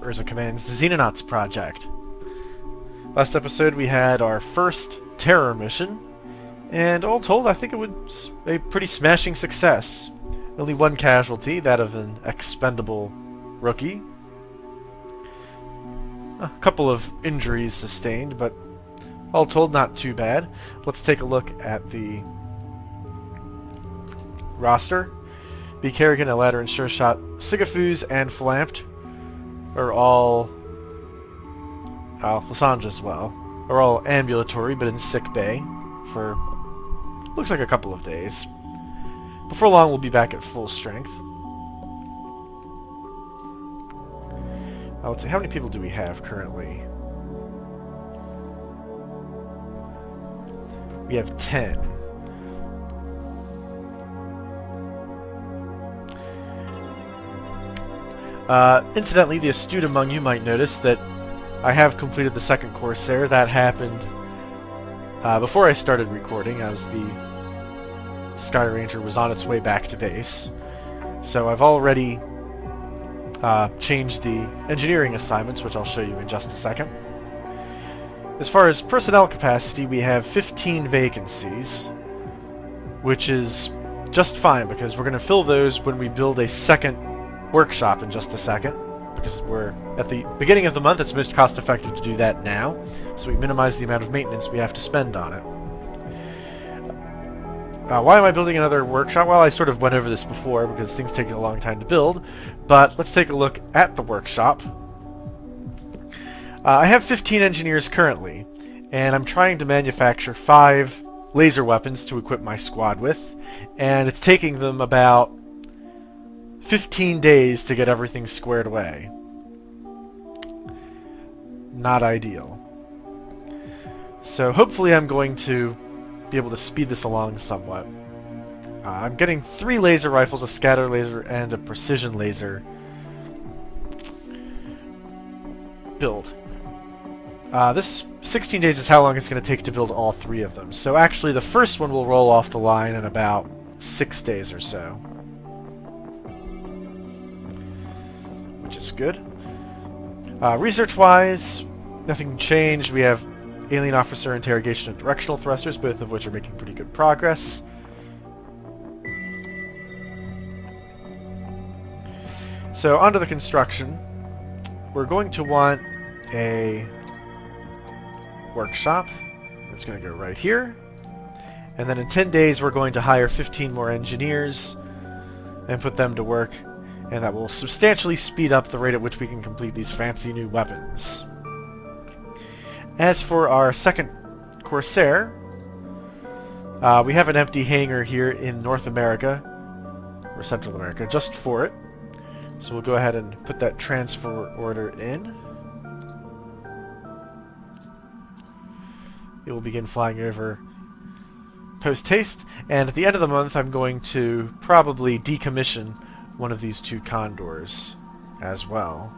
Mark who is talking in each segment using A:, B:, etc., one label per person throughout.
A: Urza Command's the Xenonauts project. Last episode we had our first terror mission, and all told I think it was a pretty smashing success. Only one casualty, that of an expendable rookie. A couple of injuries sustained, but all told not too bad. Let's take a look at the roster. B. Kerrigan, Ladder, and Sure Shot, Sigafuz, and Flamped are all... Lassange as well. Are all ambulatory, but in sick bay for... looks like a couple of days. Before long, we'll be back at full strength. Let's see, how many people do we have currently? We have 10. Incidentally, the astute among you might notice that I have completed the second Corsair. That happened before I started recording, as the Sky Ranger was on its way back to base. So I've already changed the engineering assignments, which I'll show you in just a second. As far as personnel capacity, we have 15 vacancies, which is just fine, because we're going to fill those when we build a second workshop in just a second, because we're at the beginning of the month. It's most cost effective to do that now, so we minimize the amount of maintenance we have to spend on it. Why am I building another workshop? Well, I sort of went over this before, because things take a long time to build, but let's take a look at the workshop. I have 15 engineers currently, and I'm trying to manufacture 5 laser weapons to equip my squad with, and it's taking them about 15 days to get everything squared away. Not ideal. So hopefully I'm going to be able to speed this along somewhat. I'm getting 3 laser rifles, a scatter laser, and a precision laser build. This 16 days is how long it's going to take to build all 3 of them. So actually the first one will roll off the line in about 6 days or so. Which is good. Research-wise, nothing changed. We have alien officer interrogation and directional thrusters, both of which are making pretty good progress. So onto the construction. We're going to want a workshop. It's going to go right here. And then in 10 days we're going to hire 15 more engineers and put them to work. And that will substantially speed up the rate at which we can complete these fancy new weapons. As for our second Corsair, we have an empty hangar here in North America, or Central America, just for it. So we'll go ahead and put that transfer order in. It will begin flying over post-haste, and at the end of the month I'm going to probably decommission one of these 2 Condors as well.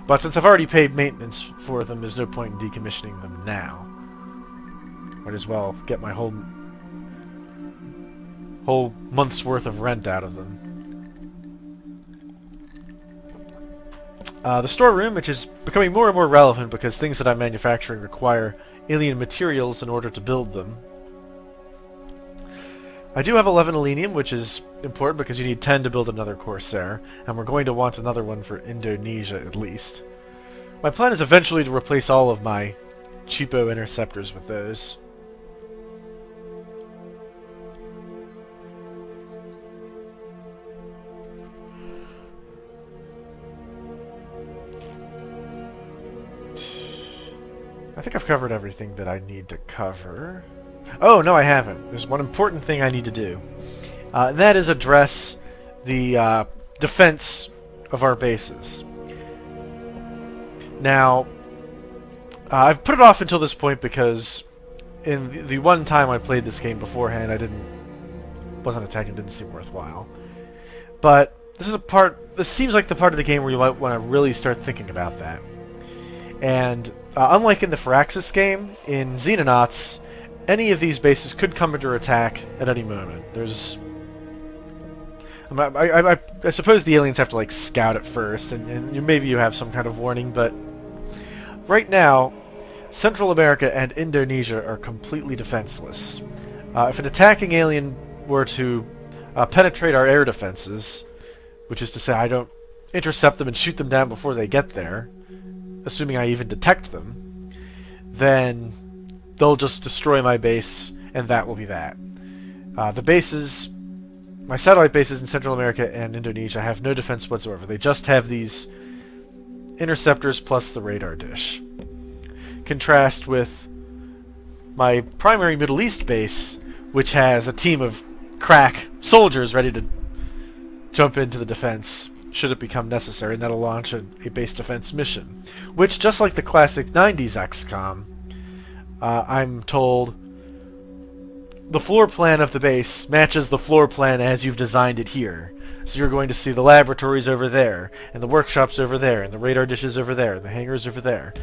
A: But since I've already paid maintenance for them, there's no point in decommissioning them now. Might as well get my whole month's worth of rent out of them. The storeroom, which is becoming more and more relevant because things that I'm manufacturing require alien materials in order to build them. I do have 11 Elenium, which is important because you need 10 to build another Corsair, and we're going to want another one for Indonesia at least. My plan is eventually to replace all of my cheapo interceptors with those. I think I've covered everything that I need to cover. Oh, no, I haven't. There's one important thing I need to do. And that is address the defense of our bases. Now, I've put it off until this point because in the one time I played this game beforehand, wasn't attacking, didn't seem worthwhile. But this seems like the part of the game where you might want to really start thinking about that. And unlike in the Firaxis game, in Xenonauts, any of these bases could come under attack at any moment. There's I suppose the aliens have to like scout it first, and maybe you have some kind of warning, but right now, Central America and Indonesia are completely defenseless. If an attacking alien were to penetrate our air defenses, which is to say I don't intercept them and shoot them down before they get there, assuming I even detect them, then they'll just destroy my base, and that will be that. The bases, my satellite bases in Central America and Indonesia, have no defense whatsoever. They just have these interceptors plus the radar dish. Contrast with my primary Middle East base, which has a team of crack soldiers ready to jump into the defense should it become necessary, and that'll launch a base defense mission. Which, just like the classic 90s XCOM, I'm told the floor plan of the base matches the floor plan as you've designed it here. So you're going to see the laboratories over there, and the workshops over there, and the radar dishes over there, and the hangars over there.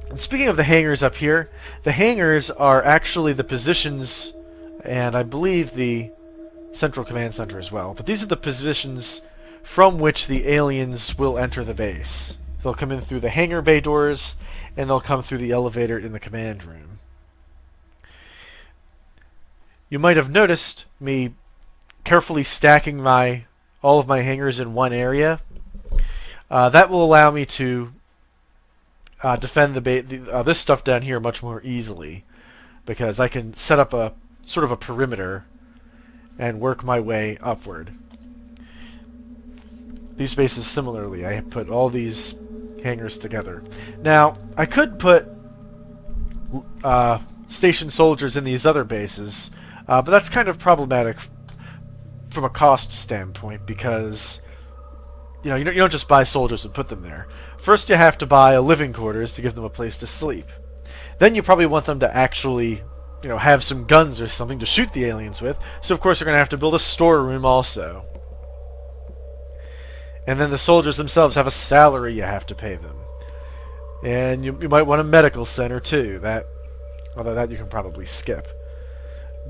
A: And speaking of the hangars up here, the hangars are actually the positions, and I believe the Central Command Center as well, but these are the positions from which the aliens will enter the base. They'll come in through the hangar bay doors, and they'll come through the elevator in the command room. You might have noticed me carefully stacking all of my hangars in one area. That will allow me to defend this stuff down here much more easily, because I can set up a sort of a perimeter and work my way upward. These bases similarly, I have put all these hangars together. Now, I could put station soldiers in these other bases, but that's kind of problematic from a cost standpoint, because you don't just buy soldiers and put them there. First you have to buy living quarters to give them a place to sleep. Then you probably want them to actually have some guns or something to shoot the aliens with, so of course you're going to have to build a storeroom also. And then the soldiers themselves have a salary you have to pay them. And you might want a medical center too, although that you can probably skip.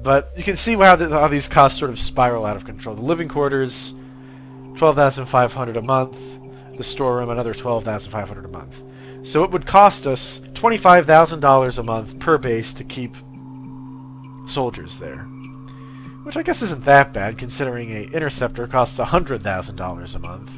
A: But you can see how these costs sort of spiral out of control. The living quarters, $12,500 a month. The storeroom, another $12,500 a month. So it would cost us $25,000 a month per base to keep soldiers there. Which I guess isn't that bad, considering a interceptor costs $100,000 a month.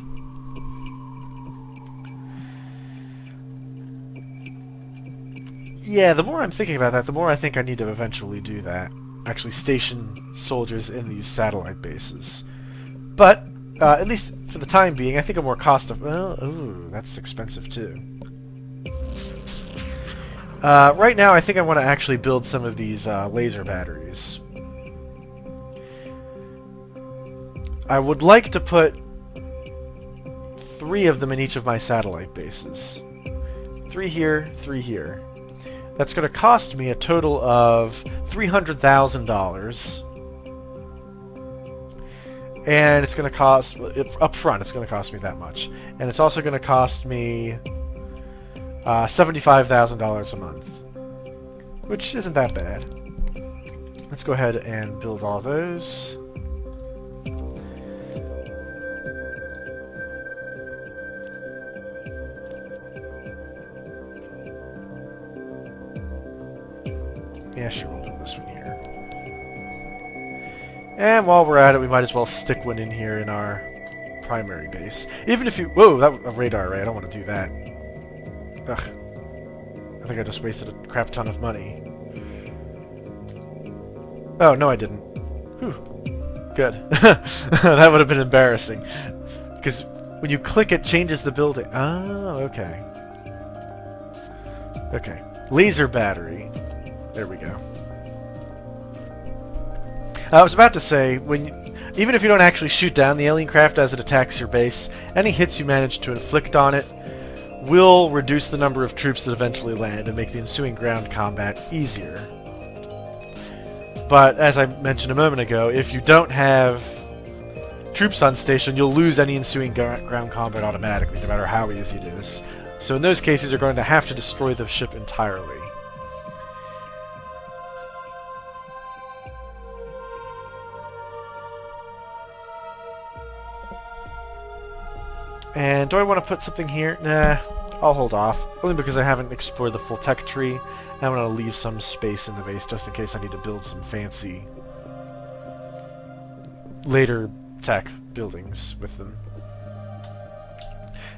A: Yeah, the more I'm thinking about that, the more I think I need to eventually do that. Actually station soldiers in these satellite bases. But, at least for the time being, I think a more ooh, that's expensive too. Right now I think I want to actually build some of these laser batteries. I would like to put 3 of them in each of my satellite bases. 3 here, 3 here. That's going to cost me a total of $300,000. And it's going to cost, up front, it's going to cost me that much. And it's also going to cost me $75,000 a month. Which isn't that bad. Let's go ahead and build all those. Yeah, sure, we'll build this one here. And while we're at it, we might as well stick one in here in our primary base. Even if you... Whoa, that was a radar array. I don't want to do that. Ugh. I think I just wasted a crap ton of money. Oh, no I didn't. Whew. Good. That would have been embarrassing. Because when you click, it changes the building. Oh, okay. Okay. Laser battery. There we go. I was about to say, even if you don't actually shoot down the alien craft as it attacks your base, any hits you manage to inflict on it will reduce the number of troops that eventually land and make the ensuing ground combat easier. But, as I mentioned a moment ago, if you don't have troops on station, you'll lose any ensuing ground combat automatically, no matter how easy it is. So in those cases, you're going to have to destroy the ship entirely. And do I want to put something here? Nah, I'll hold off. Only because I haven't explored the full tech tree. I'm going to leave some space in the base just in case I need to build some fancy later tech buildings with them.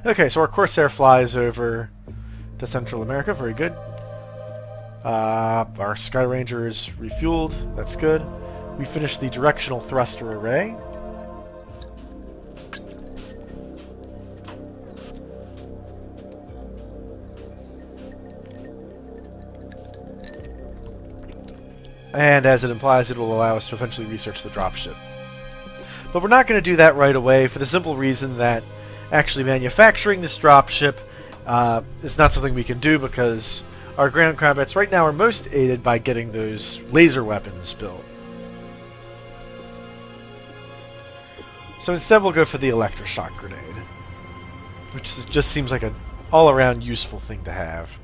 A: Okay, so our Corsair flies over to Central America. Very good. Our Sky Ranger is refueled. That's good. We finished the directional thruster array. And as it implies, it will allow us to eventually research the dropship. But we're not going to do that right away for the simple reason that actually manufacturing this dropship is not something we can do because our ground combats right now are most aided by getting those laser weapons built. So instead we'll go for the electroshock grenade, which just seems like an all-around useful thing to have.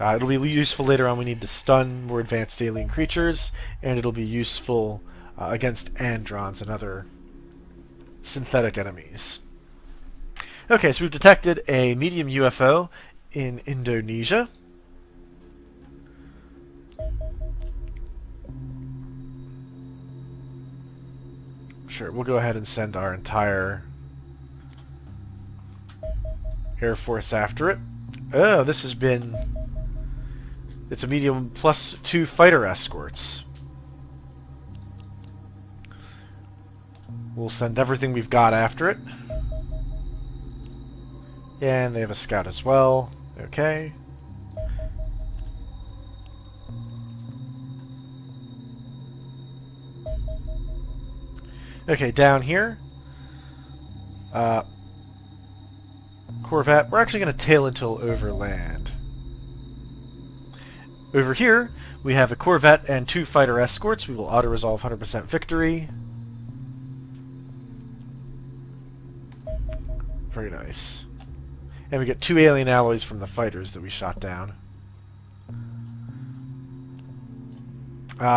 A: It'll be useful later on. We need to stun more advanced alien creatures, and it'll be useful against androns and other synthetic enemies. Okay, so we've detected a medium UFO in Indonesia. Sure, we'll go ahead and send our entire Air Force after it. Oh, this has been... It's a medium +2 fighter escorts. We'll send everything we've got after it. And they have a scout as well. Okay. Okay, down here. Corvette. We're actually going to tail until overland. Over here, we have a Corvette and 2 fighter escorts. We will auto-resolve 100% victory. Very nice. And we get 2 alien alloys from the fighters that we shot down.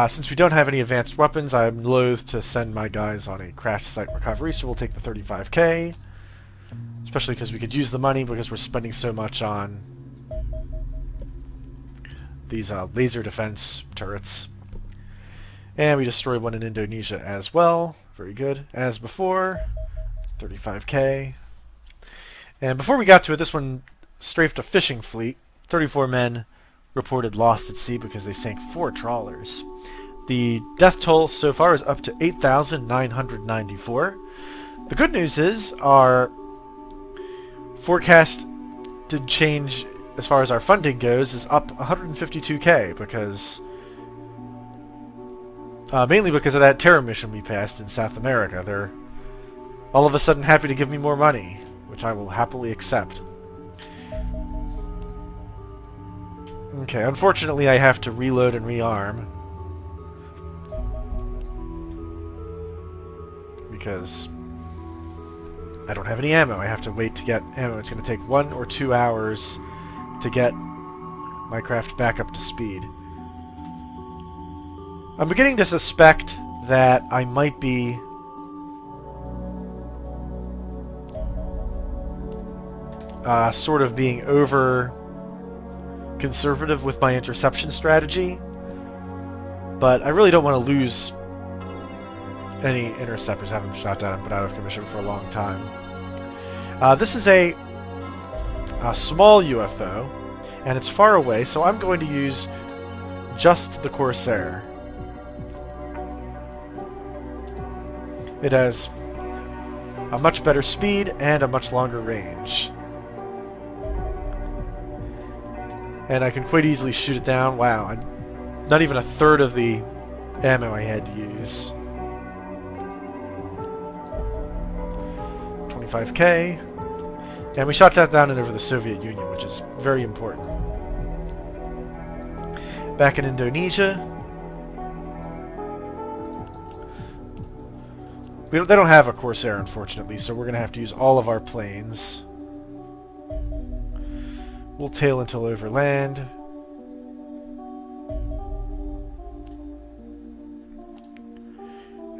A: Since we don't have any advanced weapons, I'm loath to send my guys on a crash site recovery, so we'll take the 35k. Especially because we could use the money because we're spending so much on these laser defense turrets. And we destroyed one in Indonesia as well. Very good. As before, 35k. And before we got to it, this one strafed a fishing fleet. 34 men reported lost at sea because they sank 4 trawlers. The death toll so far is up to 8,994. The good news is our forecast did change as far as our funding goes, is up 152k because mainly because of that terror mission we passed in South America. They're all of a sudden happy to give me more money, which I will happily accept. Okay, unfortunately I have to reload and rearm because I don't have any ammo. I have to wait to get ammo. It's going to take 1 or 2 hours to get my craft back up to speed. I'm beginning to suspect that I might be sort of being over conservative with my interception strategy, but I really don't want to lose any interceptors. I haven't shot down and put out of commission for a long time. This is a small UFO, and it's far away, so I'm going to use just the Corsair. It has a much better speed and a much longer range. And I can quite easily shoot it down. Wow, not even a third of the ammo I had to use. 25k. And we shot that down and over the Soviet Union, which is very important. Back in Indonesia, they don't have a Corsair, unfortunately, so we're going to have to use all of our planes. We'll tail until overland.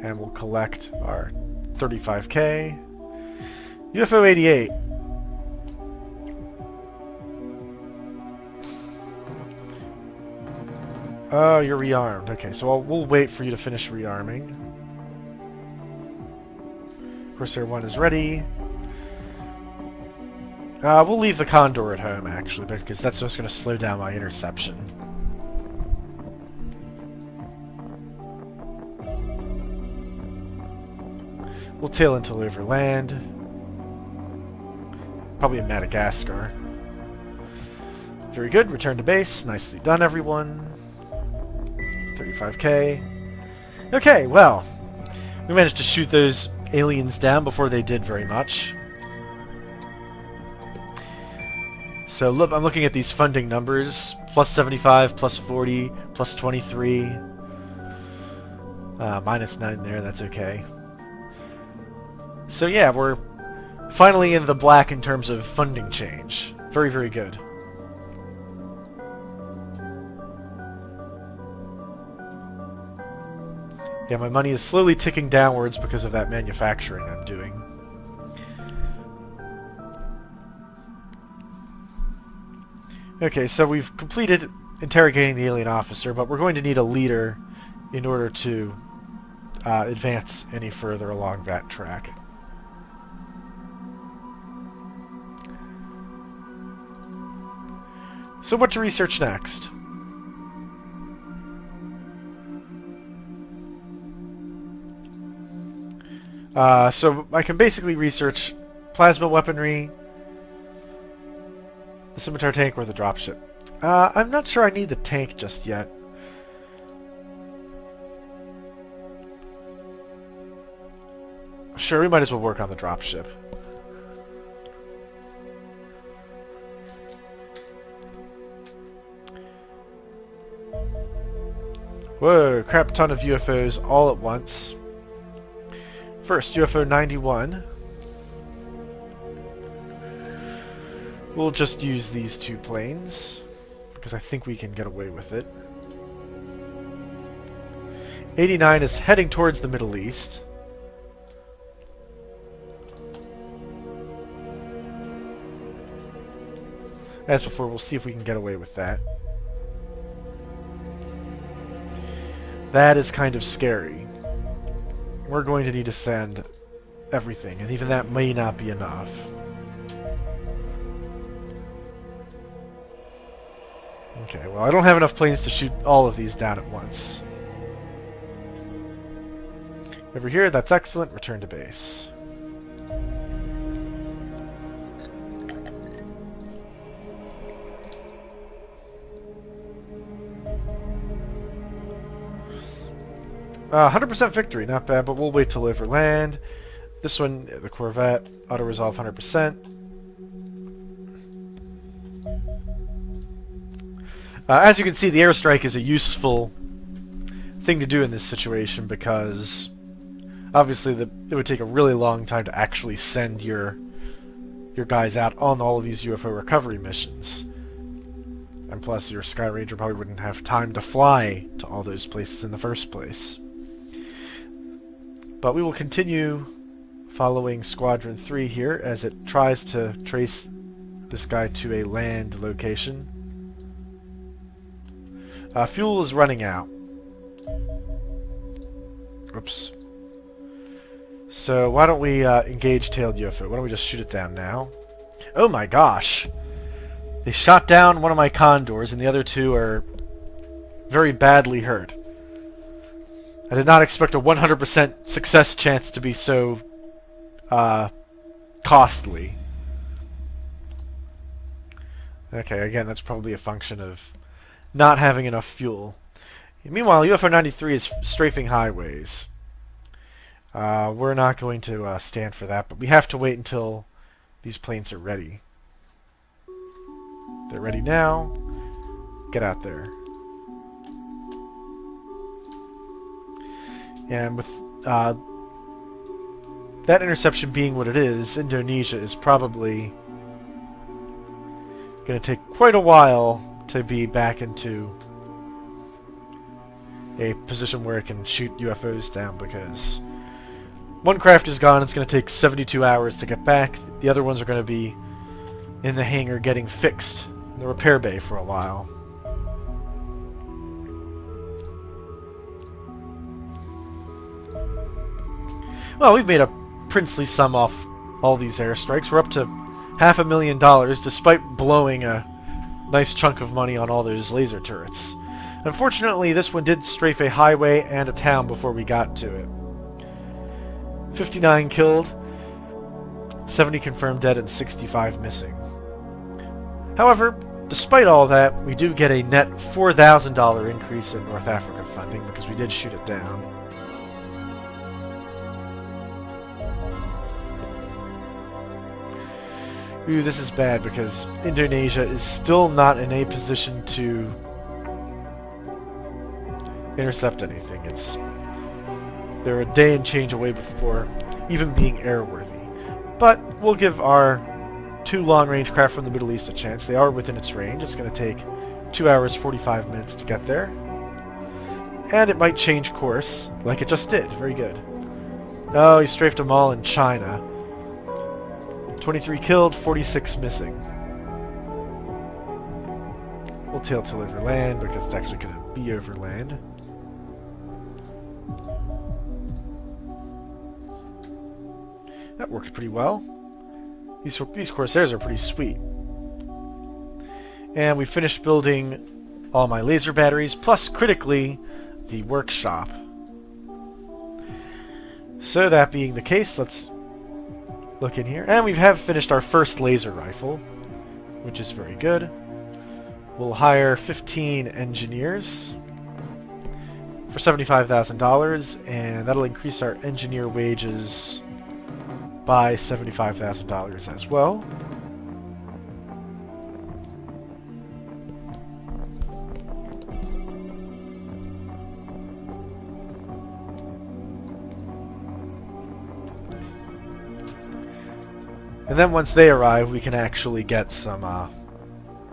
A: And we'll collect our 35k. UFO 88. Oh, you're rearmed. Okay, so we'll wait for you to finish rearming. Corsair 1 is ready. We'll leave the Condor at home, actually, because that's just going to slow down my interception. We'll tail until over land. Probably in Madagascar. Very good. Return to base. Nicely done, everyone. 35k. Okay, well, we managed to shoot those aliens down before they did very much. So look, I'm looking at these funding numbers. Plus 75, plus 40, plus 23. Minus 9 there, that's okay. So yeah, we're finally in the black in terms of funding change. Very, very good. Yeah, my money is slowly ticking downwards because of that manufacturing I'm doing. Okay, so we've completed interrogating the alien officer, but we're going to need a leader in order to advance any further along that track. So what to research next? So I can basically research plasma weaponry, the scimitar tank, or the dropship. I'm not sure I need the tank just yet. Sure, we might as well work on the dropship. Whoa, crap ton of UFOs all at once. First, UFO 91. We'll just use these two planes, because I think we can get away with it. 89 is heading towards the Middle East. As before, we'll see if we can get away with that. That is kind of scary. We're going to need to send everything, and even that may not be enough. Okay, well, I don't have enough planes to shoot all of these down at once. Over here, that's excellent. Return to base. Uh, 100% victory, not bad, but we'll wait till over land. This one, the Corvette, auto-resolve 100%. As you can see, the airstrike is a useful thing to do in this situation because obviously it would take a really long time to actually send your guys out on all of these UFO recovery missions. And plus, your Sky Ranger probably wouldn't have time to fly to all those places in the first place. But we will continue following Squadron 3 here as it tries to trace this guy to a land location. Fuel is running out. Oops. So why don't we engage tailed UFO? Why don't we just shoot it down now? Oh my gosh! They shot down one of my Condors and the other two are very badly hurt. I did not expect a 100% success chance to be so costly. Okay, again, that's probably a function of not having enough fuel. Meanwhile, UFO 93 is strafing highways. We're not going to stand for that, but we have to wait until these planes are ready. They're ready now. Get out there. And with that interception being what it is, Indonesia is probably going to take quite a while to be back into a position where it can shoot UFOs down because One craft is gone. It's going to take 72 hours to get back. The other ones are going to be in the hangar getting fixed in the repair bay for a while. Well, we've made a princely sum off all these airstrikes. We're up to $500,000 despite blowing a nice chunk of money on all those laser turrets. Unfortunately, this one did strafe a highway and a town before we got to it. 59 killed, 70 confirmed dead, and 65 missing. However, despite all that, we do get a net $4,000 increase in North Africa funding because we did shoot it down. Ooh, this is bad because Indonesia is still not in a position to intercept anything. They're a day and change away before even being airworthy. But we'll give our 2 long-range craft from the Middle East a chance. They are within its range. It's going to take 2 hours 45 minutes to get there. And it might change course, like it just did. Very good. Oh, he strafed them all in China. 23 killed, 46 missing. We'll tail till overland because it's actually going to be overland. That worked pretty well. These Corsairs are pretty sweet. And we finished building all my laser batteries, plus critically, the workshop. So that being the case, let's look in here. And we have finished our first laser rifle, which is very good. We'll hire 15 engineers for $75,000, and that'll increase our engineer wages by $75,000 as well. And then once they arrive, we can actually get some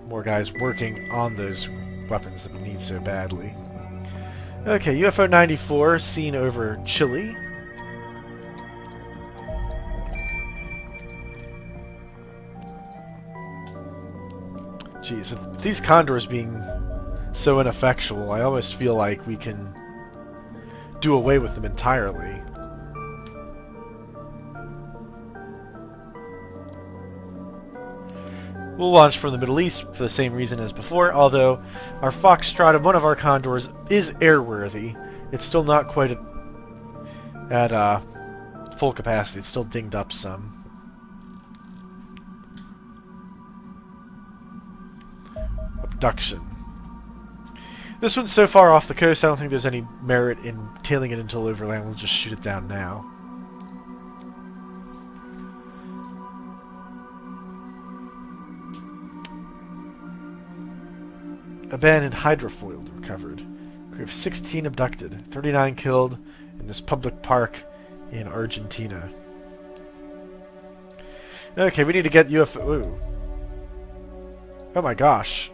A: more guys working on those weapons that we need so badly. Okay, UFO 94 seen over Chile. Jeez, with these condors being so ineffectual, I almost feel like we can do away with them entirely. We'll launch from the Middle East for the same reason as before, although our Foxtrot and one of our Condors is airworthy. It's still not quite at full capacity. It's still dinged up some. Abduction. This one's so far off the coast, I don't think there's any merit in tailing it until overland. We'll just shoot it down now. Abandoned hydrofoil recovered. We have 16 abducted, 39 killed in this public park in Argentina. Okay, we need to get UFO... Ooh. Oh my gosh.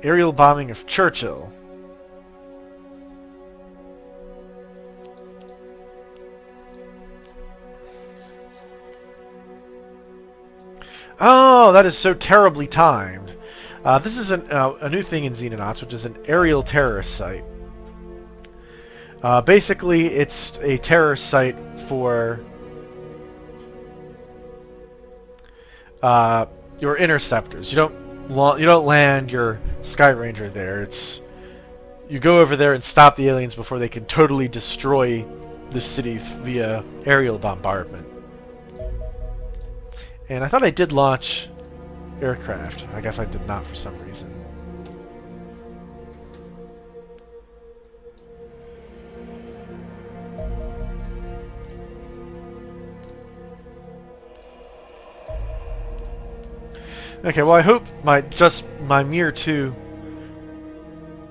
A: Aerial bombing of Churchill. Oh, that is so terribly timed. This is a new thing in Xenonauts, which is an aerial terrorist site. Basically, it's a terrorist site for your interceptors. You don't land your Sky Ranger there. You go over there and stop the aliens before they can totally destroy the city via aerial bombardment. And I thought I did launch aircraft. I guess I did not for some reason. Okay, well I hope my mere 2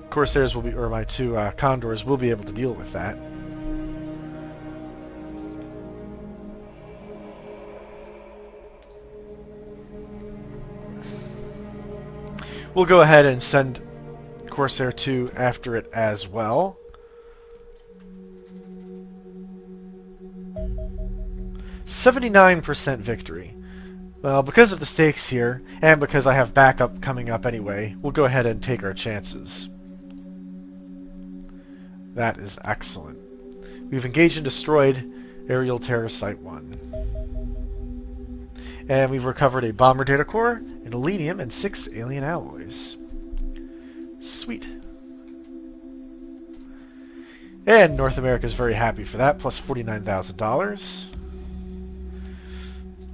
A: Corsairs will be, or my 2 Condors will be able to deal with that. We'll go ahead and send Corsair 2 after it as well. 79% victory. Well, because of the stakes here, and because I have backup coming up anyway, we'll go ahead and take our chances. That is excellent. We've engaged and destroyed Aerial Terror Site 1. And we've recovered a bomber data core, an elenium, and 6 alien alloys. Sweet. And North America is very happy for that, plus $49,000.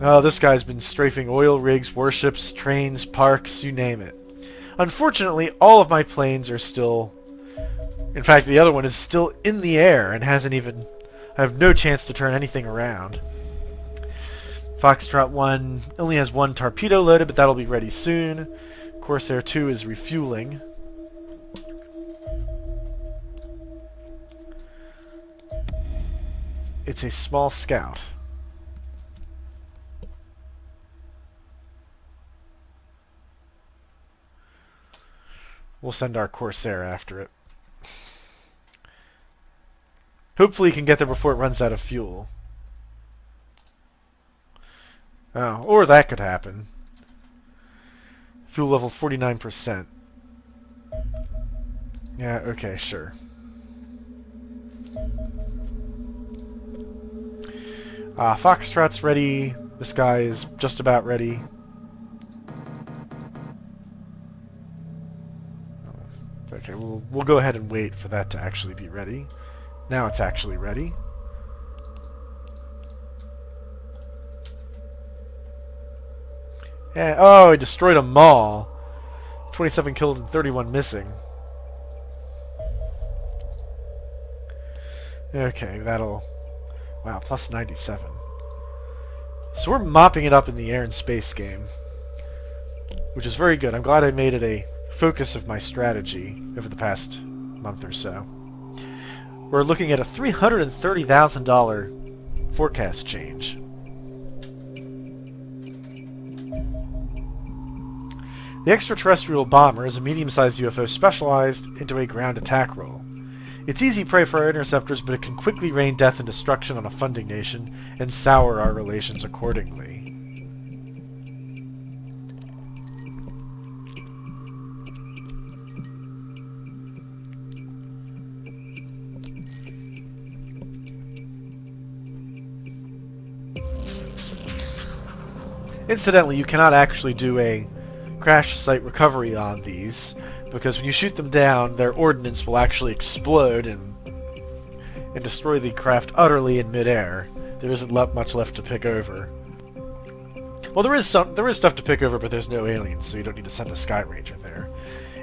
A: Oh, this guy's been strafing oil rigs, warships, trains, parks, you name it. Unfortunately, all of my planes are still... In fact, the other one is still in the air and hasn't even... I have no chance to turn anything around. Foxtrot 1 only has 1 torpedo loaded, but that'll be ready soon. Corsair 2 is refueling. It's a small scout. We'll send our Corsair after it. Hopefully he can get there before it runs out of fuel. Oh, or that could happen. Fuel level 49%. Yeah, okay, sure. Foxtrot's ready. This guy is just about ready. Okay, we'll go ahead and wait for that to actually be ready. Now it's actually ready. And, oh, he destroyed a mall. 27 killed and 31 missing. Okay, that'll... Wow, plus 97. So we're mopping it up in the air and space game. Which is very good. I'm glad I made it a focus of my strategy over the past month or so. We're looking at a $330,000 forecast change. The extraterrestrial bomber is a medium-sized UFO specialized into a ground attack role. It's easy prey for our interceptors, but it can quickly rain death and destruction on a funding nation and sour our relations accordingly. Incidentally, you cannot actually do a crash site recovery on these, because when you shoot them down, their ordnance will actually explode and destroy the craft utterly in midair. There isn't much left to pick over. Well, there is stuff to pick over, but there's no aliens, so you don't need to send a Sky Ranger there.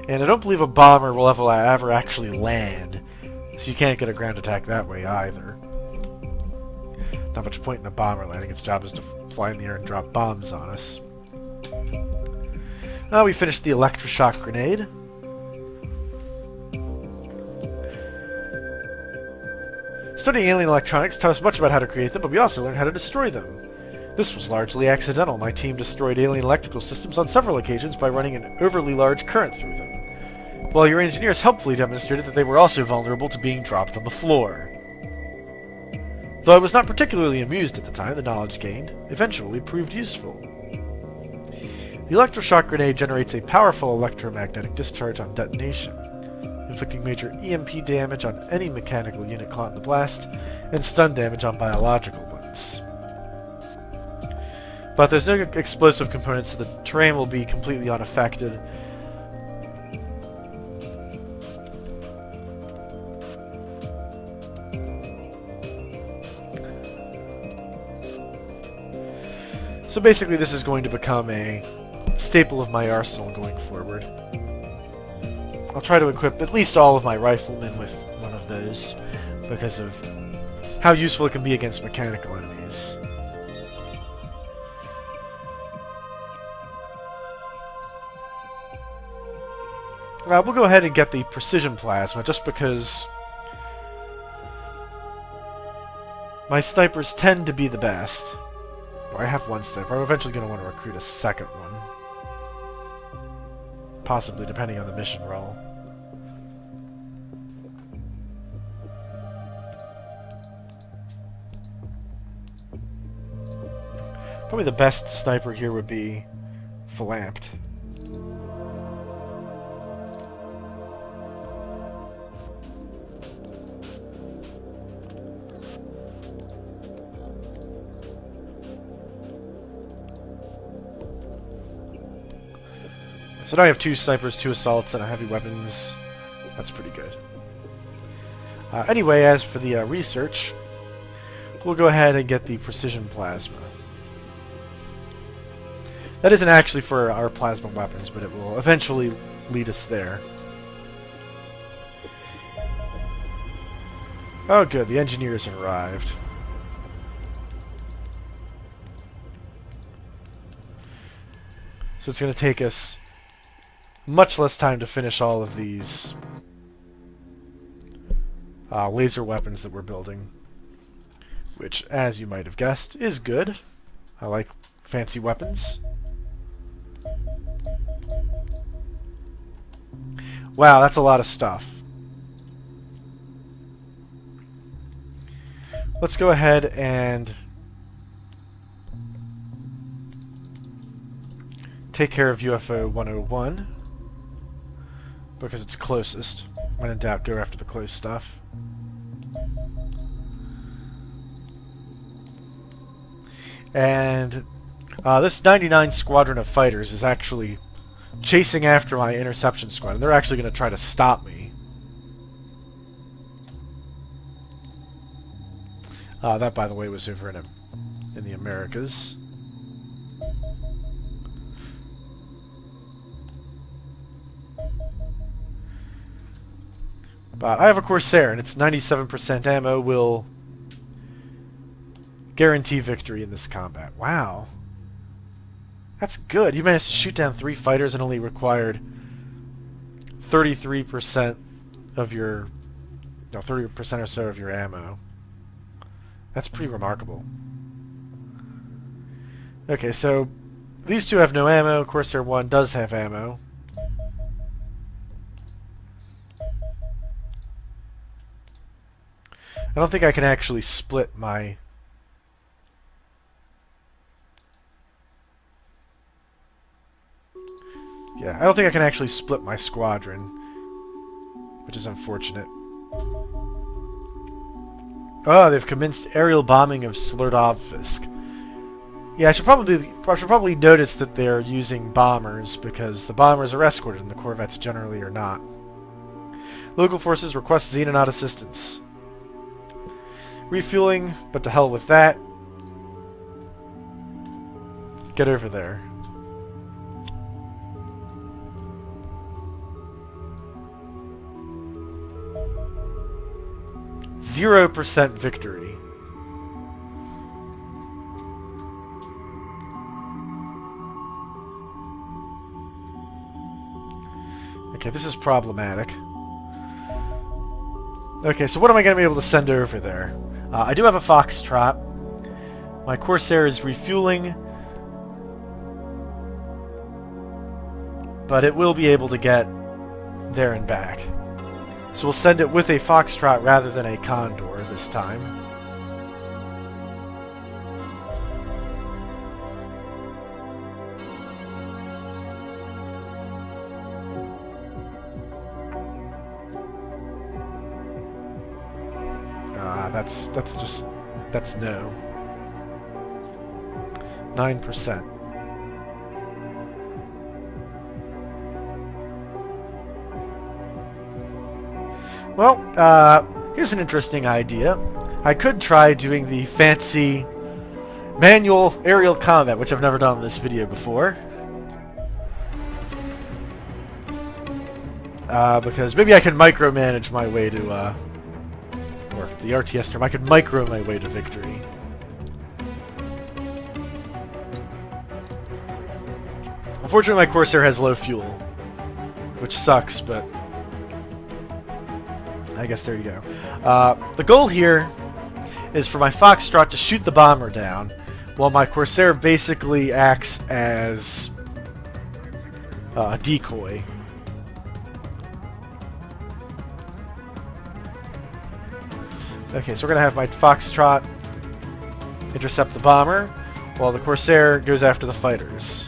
A: And I don't believe a bomber will ever actually land, so you can't get a ground attack that way either. Not much point in a bomber landing. Its job is to fly in the air and drop bombs on us. Now we finished the electroshock grenade. Studying alien electronics taught us much about how to create them, but we also learned how to destroy them. This was largely accidental. My team destroyed alien electrical systems on several occasions by running an overly large current through them, while your engineers helpfully demonstrated that they were also vulnerable to being dropped on the floor. Though I was not particularly amused at the time, the knowledge gained eventually proved useful. The electroshock grenade generates a powerful electromagnetic discharge on detonation, inflicting major EMP damage on any mechanical unit caught in the blast, and stun damage on biological ones. But there's no explosive components, so the terrain will be completely unaffected. So basically this is going to become a staple of my arsenal going forward. I'll try to equip at least all of my riflemen with one of those, because of how useful it can be against mechanical enemies. We'll go ahead and get the precision plasma, just because my snipers tend to be the best. I have one sniper. I'm eventually going to want to recruit a second one. Possibly, depending on the mission role. Probably the best sniper here would be Phalamped. So now I have 2 snipers, 2 assaults, and a heavy weapons. That's pretty good. Anyway, as for the research, we'll go ahead and get the precision plasma. That isn't actually for our plasma weapons, but it will eventually lead us there. Oh good, the engineers have arrived. So it's going to take us much less time to finish all of these laser weapons that we're building. Which, as you might have guessed, is good. I like fancy weapons. Wow, that's a lot of stuff. Let's go ahead and take care of UFO 101 because it's closest. When in doubt, go after the close stuff. And this 99 squadron of fighters is actually chasing after my interception squad, and they're actually going to try to stop me. That, by the way, was over in the Americas. But I have a Corsair, and its 97% ammo will guarantee victory in this combat. Wow. That's good. You managed to shoot down 3 fighters and only required 33% of your... No, 30% or so of your ammo. That's pretty remarkable. Okay, so these 2 have no ammo. Corsair 1 does have ammo. I don't think I can actually split my... Yeah, I don't think I can actually split my squadron, which is unfortunate. Oh, they've commenced aerial bombing of Slerdovsk. Yeah, I should probably notice that they're using bombers, because the bombers are escorted and the corvettes generally are not. Local forces request Xenonaut assistance. Refueling, but to hell with that. Get over there. %0 victory. Okay, this is problematic. Okay, so what am I going to be able to send over there? I do have a Foxtrot. My Corsair is refueling, but it will be able to get there and back. So we'll send it with a Foxtrot rather than a Condor this time. That's no. 9%. Well, here's an interesting idea. I could try doing the fancy manual aerial combat, which I've never done in this video before. Because maybe I can micromanage my way to, or the RTS term, I could micro my way to victory. Unfortunately, my Corsair has low fuel, which sucks, but I guess there you go. The goal here is for my Foxtrot to shoot the bomber down, while my Corsair basically acts as a decoy. Okay, so we're going to have my Foxtrot intercept the bomber, while the Corsair goes after the fighters.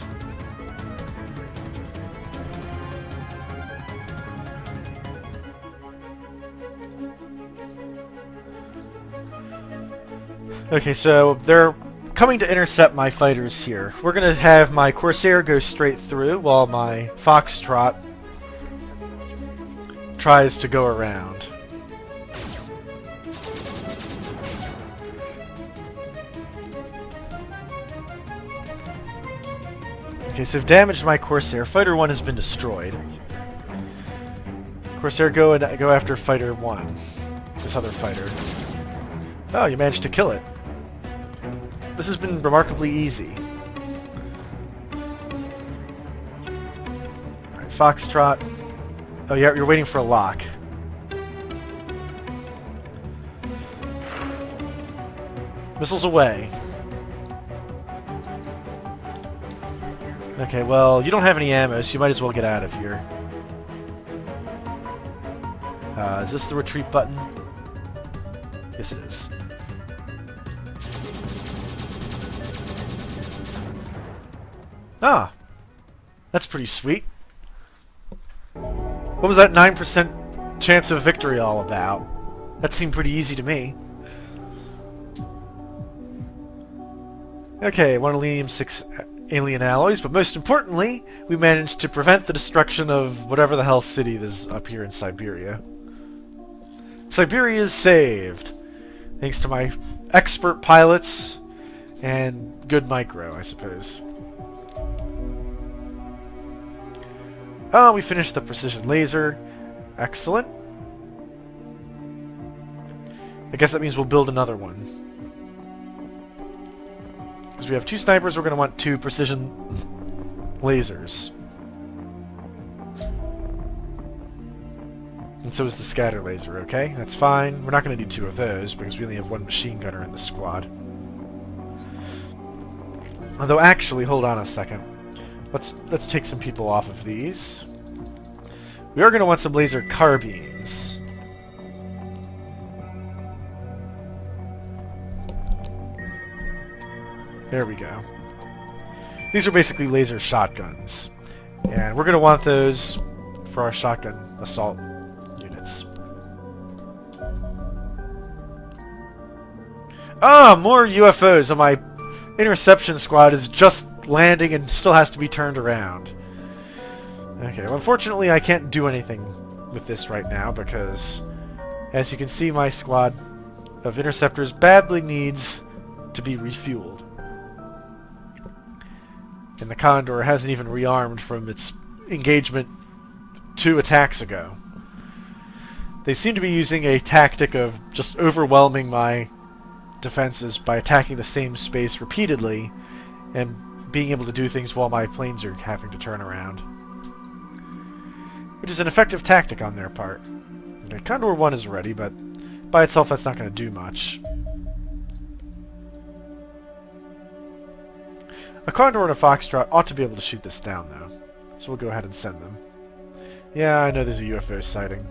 A: Okay, so they're coming to intercept my fighters here. We're going to have my Corsair go straight through while my Foxtrot tries to go around. Okay, so I've damaged my Corsair. Fighter 1 has been destroyed. Corsair, go after Fighter 1. This other fighter. Oh, you managed to kill it. This has been remarkably easy. Alright, Foxtrot. Oh, yeah, you're waiting for a lock. Missiles away. Okay, well, you don't have any ammo, so you might as well get out of here. Is this the retreat button? Yes, it is. Ah! That's pretty sweet. What was that 9% chance of victory all about? That seemed pretty easy to me. Okay, 1 Alenium-6 alien alloys, but most importantly, we managed to prevent the destruction of whatever the hell city is up here in Siberia. Siberia is saved! Thanks to my expert pilots and good micro, I suppose. Oh, we finished the precision laser. Excellent. I guess that means we'll build another one. Because we have 2 snipers, we're going to want 2 precision lasers. And so is the scatter laser, okay? That's fine. We're not going to do 2 of those, because we only have 1 machine gunner in the squad. Although, actually, hold on a second. Let's take some people off of these. We are going to want some laser carbines. There we go. These are basically laser shotguns. And we're going to want those for our shotgun assault units. Ah, more UFOs! And my interception squad is just landing and still has to be turned around. Okay, well, unfortunately I can't do anything with this right now because, as you can see, my squad of interceptors badly needs to be refueled. And the Condor hasn't even rearmed from its engagement 2 attacks ago. They seem to be using a tactic of just overwhelming my defenses by attacking the same space repeatedly and being able to do things while my planes are having to turn around. Which is an effective tactic on their part. Okay, Condor 1 is ready, but by itself that's not going to do much. A Condor and a Foxtrot ought to be able to shoot this down, though. So we'll go ahead and send them. Yeah, I know there's a UFO sighting.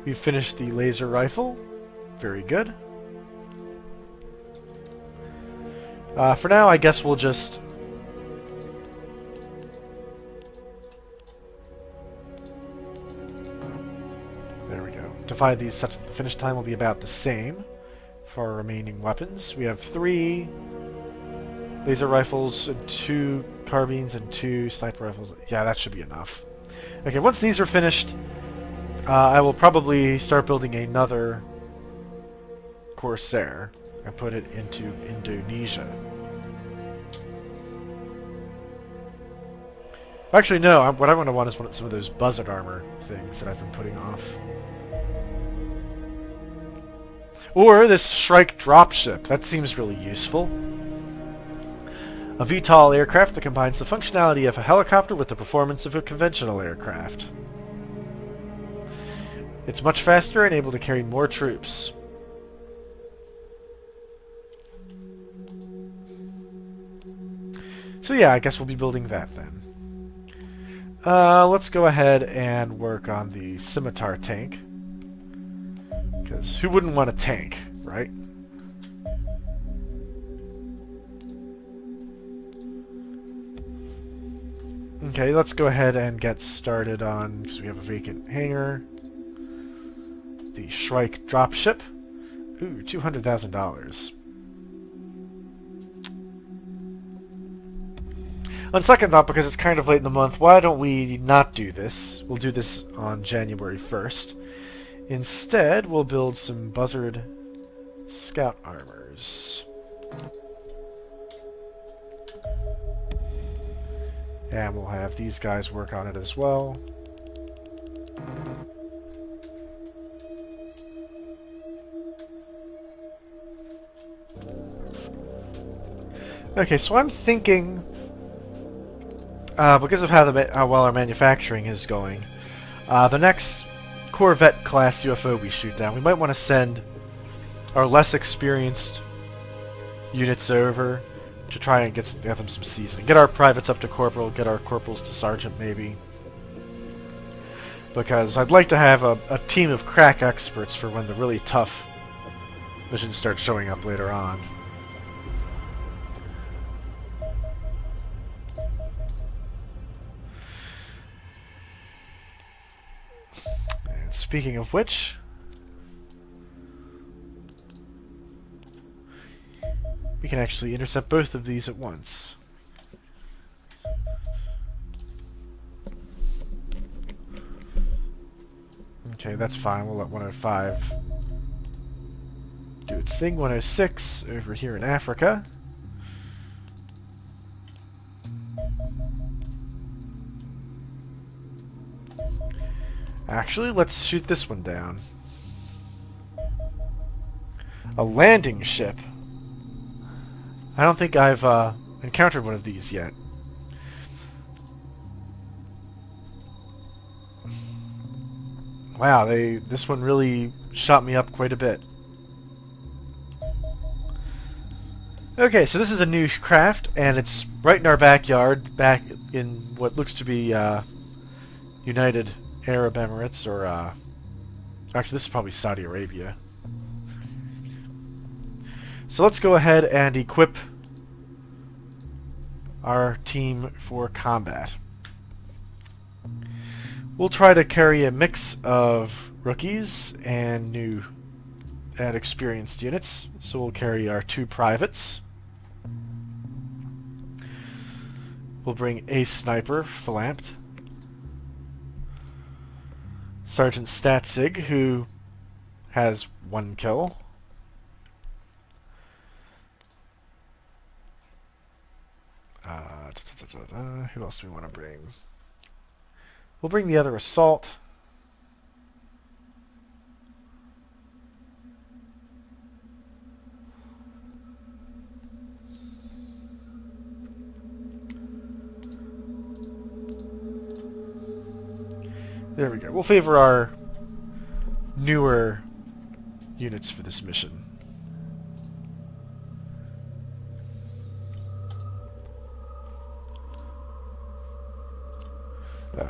A: We've finished the laser rifle. Very good. For now, I guess we'll just... There we go. Divide these such that the finish time will be about the same for our remaining weapons. We have 3 laser rifles and 2 carbines and 2 sniper rifles. Yeah, that should be enough. Okay, once these are finished, I will probably start building another Corsair and put it into Indonesia. Actually, no. What I want to want is some of those buzzard armor things that I've been putting off. Or this Shrike dropship. That seems really useful. A VTOL aircraft that combines the functionality of a helicopter with the performance of a conventional aircraft. It's much faster and able to carry more troops. So yeah, I guess we'll be building that then. Let's go ahead and work on the scimitar tank. Because who wouldn't want a tank, right? Okay, let's go ahead and get started on, because we have a vacant hangar, the Shrike dropship. Ooh, $200,000. On second thought, because it's kind of late in the month, why don't we not do this? We'll do this on January 1st. Instead, we'll build some Buzzard Scout Armors. And we'll have these guys work on it as well. Okay, so I'm thinking, because of how well our manufacturing is going, the next Corvette class UFO we shoot down, we might want to send our less experienced units over to try and get them some seasoning. Get our privates up to corporal, get our corporals to sergeant maybe. Because I'd like to have a team of crack experts for when the really tough missions start showing up later on. And speaking of which, we can actually intercept both of these at once. Okay, that's fine. We'll let 105 do its thing. 106 over here in Africa. Actually, let's shoot this one down. A landing ship. I don't think I've encountered one of these yet. Wow, this one really shot me up quite a bit. Okay, so this is a new craft, and it's right in our backyard, back in what looks to be United Arab Emirates, or actually this is probably Saudi Arabia. So let's go ahead and equip our team for combat. We'll try to carry a mix of rookies and new and experienced units. So we'll carry our 2 privates. We'll bring a sniper, Phalamped. Sergeant Statzig, who has 1 kill. Who else do we want to bring? We'll bring the other assault. There we go. We'll favor our newer units for this mission.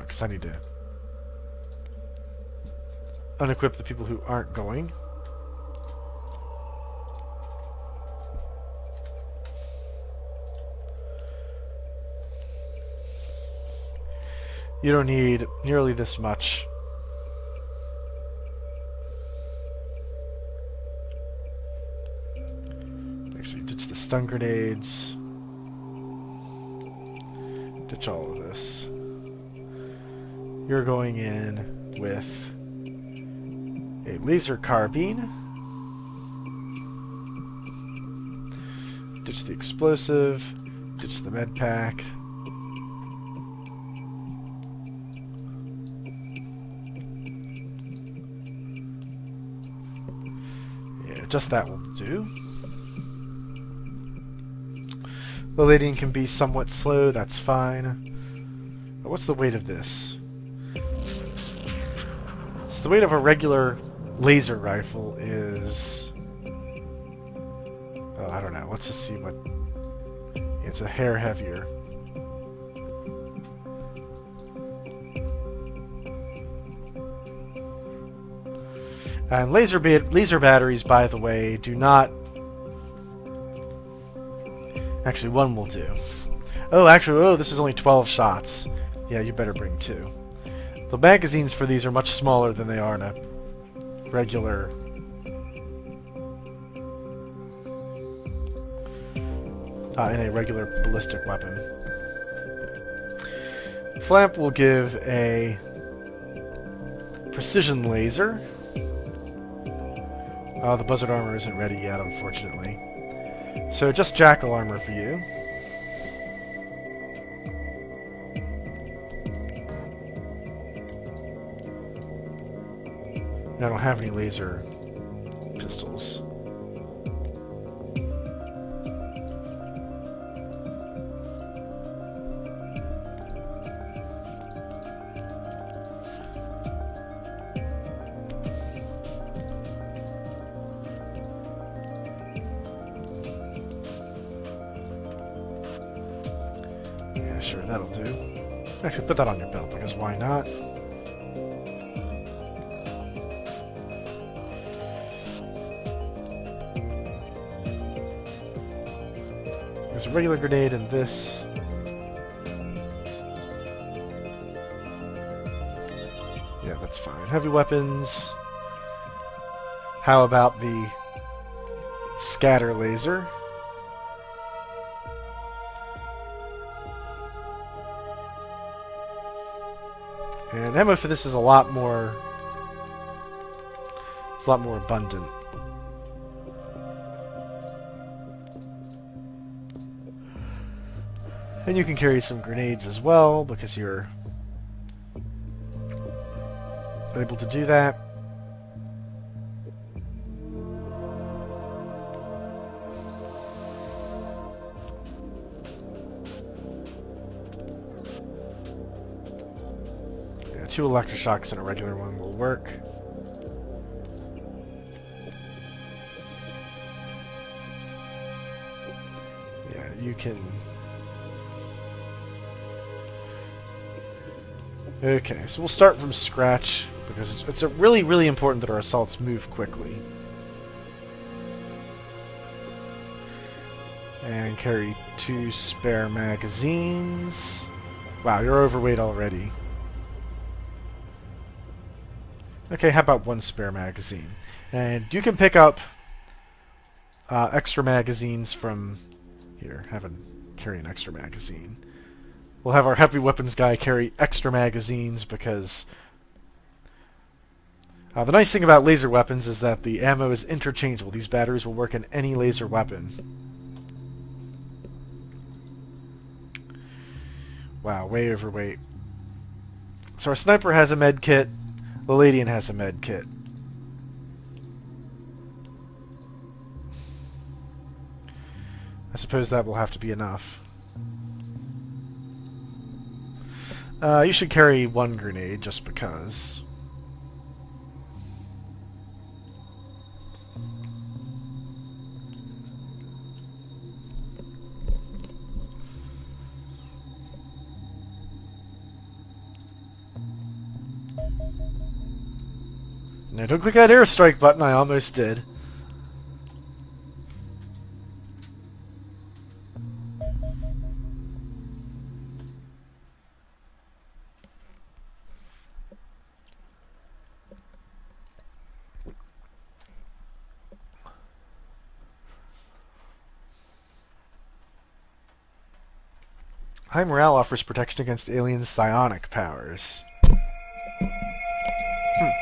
A: Because I need to unequip the people who aren't going. You don't need nearly this much. Actually, ditch the stun grenades. Ditch all of this. You're going in with a laser carbine. Ditch the explosive. Ditch the med pack. Yeah, just that will do. The loading can be somewhat slow, that's fine. But what's the weight of this? So the weight of a regular laser rifle is... oh, I don't know. Let's just see what... it's a hair heavier. And laser batteries, by the way, do not... Actually, one will do. Oh, this is only 12 shots. Yeah, you better bring 2. The magazines for these are much smaller than they are in a regular... ballistic weapon. Flamp will give a precision laser. The buzzard armor isn't ready yet, unfortunately. So just jackal armor for you. I don't have any laser pistols. Yeah, sure, that'll do. Actually, put that on your belt, because why not? There's a regular grenade in this. Yeah, that's fine. Heavy weapons. How about the scatter laser? And ammo for this is a lot more... It's a lot more abundant. And you can carry some grenades as well, because you're able to do that. Yeah, 2 electroshocks and a regular one will work. Yeah, you can... Okay, so we'll start from scratch, because it's really, really important that our assaults move quickly. And carry 2 spare magazines. Wow, you're overweight already. Okay, how about 1 spare magazine? And you can pick up extra magazines from... Here, carry an extra magazine. We'll have our heavy weapons guy carry extra magazines because the nice thing about laser weapons is that the ammo is interchangeable. These batteries will work in any laser weapon. Wow, way overweight. So our sniper has a med kit. The Ladian has a med kit. I suppose that will have to be enough. You should carry 1 grenade, just because. No, don't click that airstrike button, I almost did. High morale offers protection against aliens' psionic powers.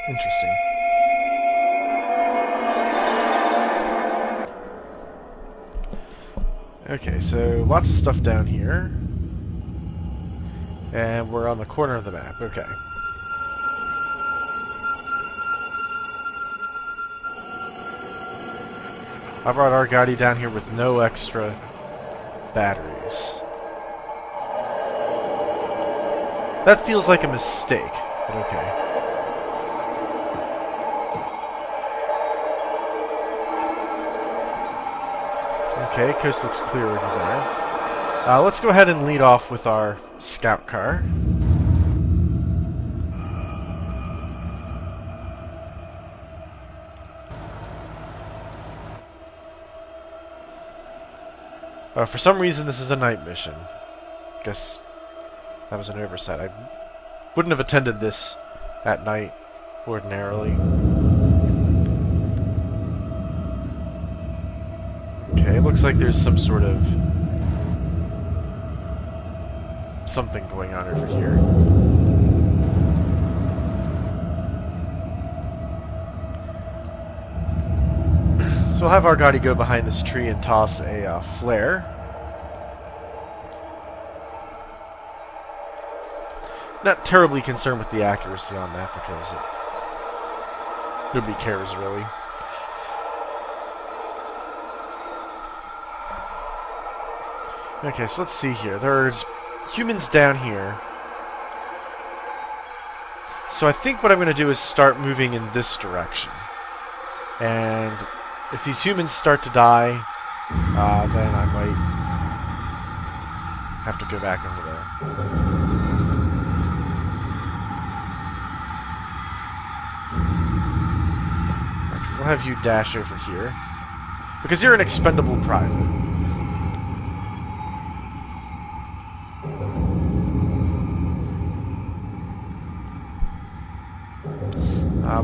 A: Interesting. Okay, so lots of stuff down here. And we're on the corner of the map. Okay. I brought our Argati down here with no extra batteries. That feels like a mistake, but okay. Okay, coast looks clear over there. Let's go ahead and lead off with our scout car. For some reason, this is a night mission. Guess that was an oversight. I wouldn't have attended this at night ordinarily. Okay, it looks like there's some sort of something going on over here. So we'll have Argotti go behind this tree and toss a flare. Not terribly concerned with the accuracy on that because nobody cares really. Okay, so let's see here. There's humans down here. So I think what I'm going to do is start moving in this direction. And if these humans start to die, then I might have to go back over there. Actually, we'll have you dash over here. Because you're an expendable private.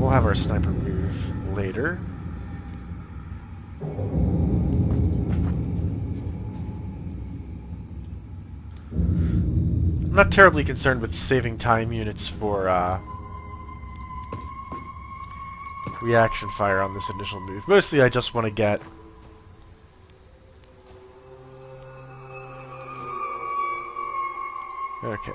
A: We'll have our sniper move later. I'm not terribly concerned with saving time units for reaction fire on this initial move. Mostly I just want to get okay.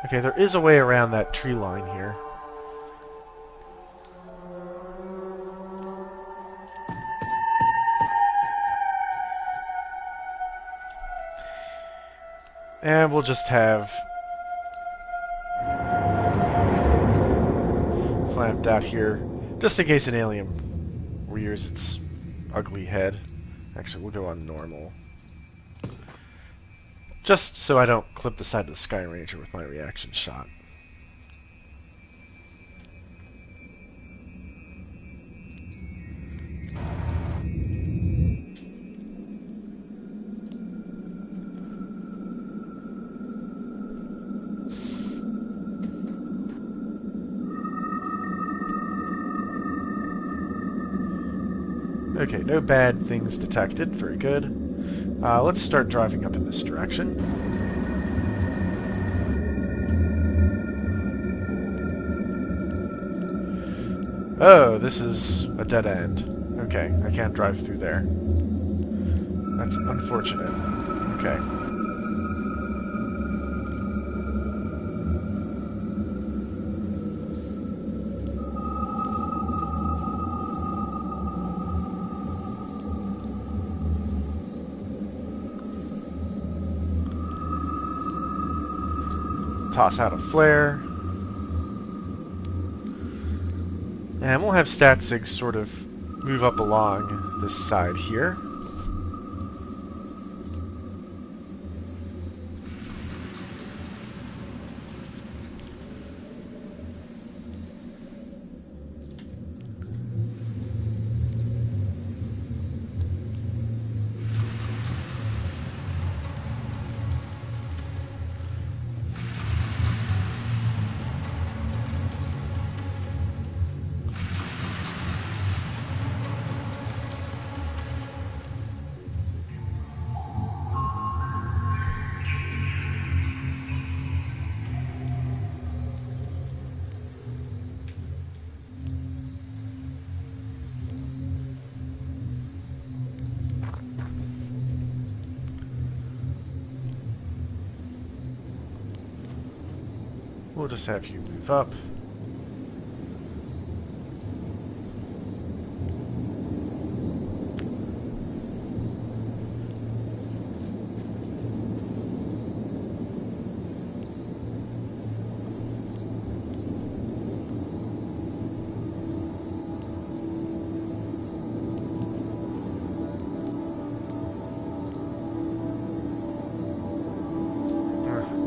A: Okay, there is a way around that tree line here. And we'll just have clamped out here, just in case an alien rears its ugly head. Actually, we'll go on normal. Just so I don't clip the side of the Sky Ranger with my reaction shot. Okay, no bad things detected. Very good. Let's start driving up in this direction. Oh, this is a dead end. Okay, I can't drive through there. That's unfortunate. Okay. Toss out a flare. And we'll have StatSig sort of move up along this side here. We'll just have you move up.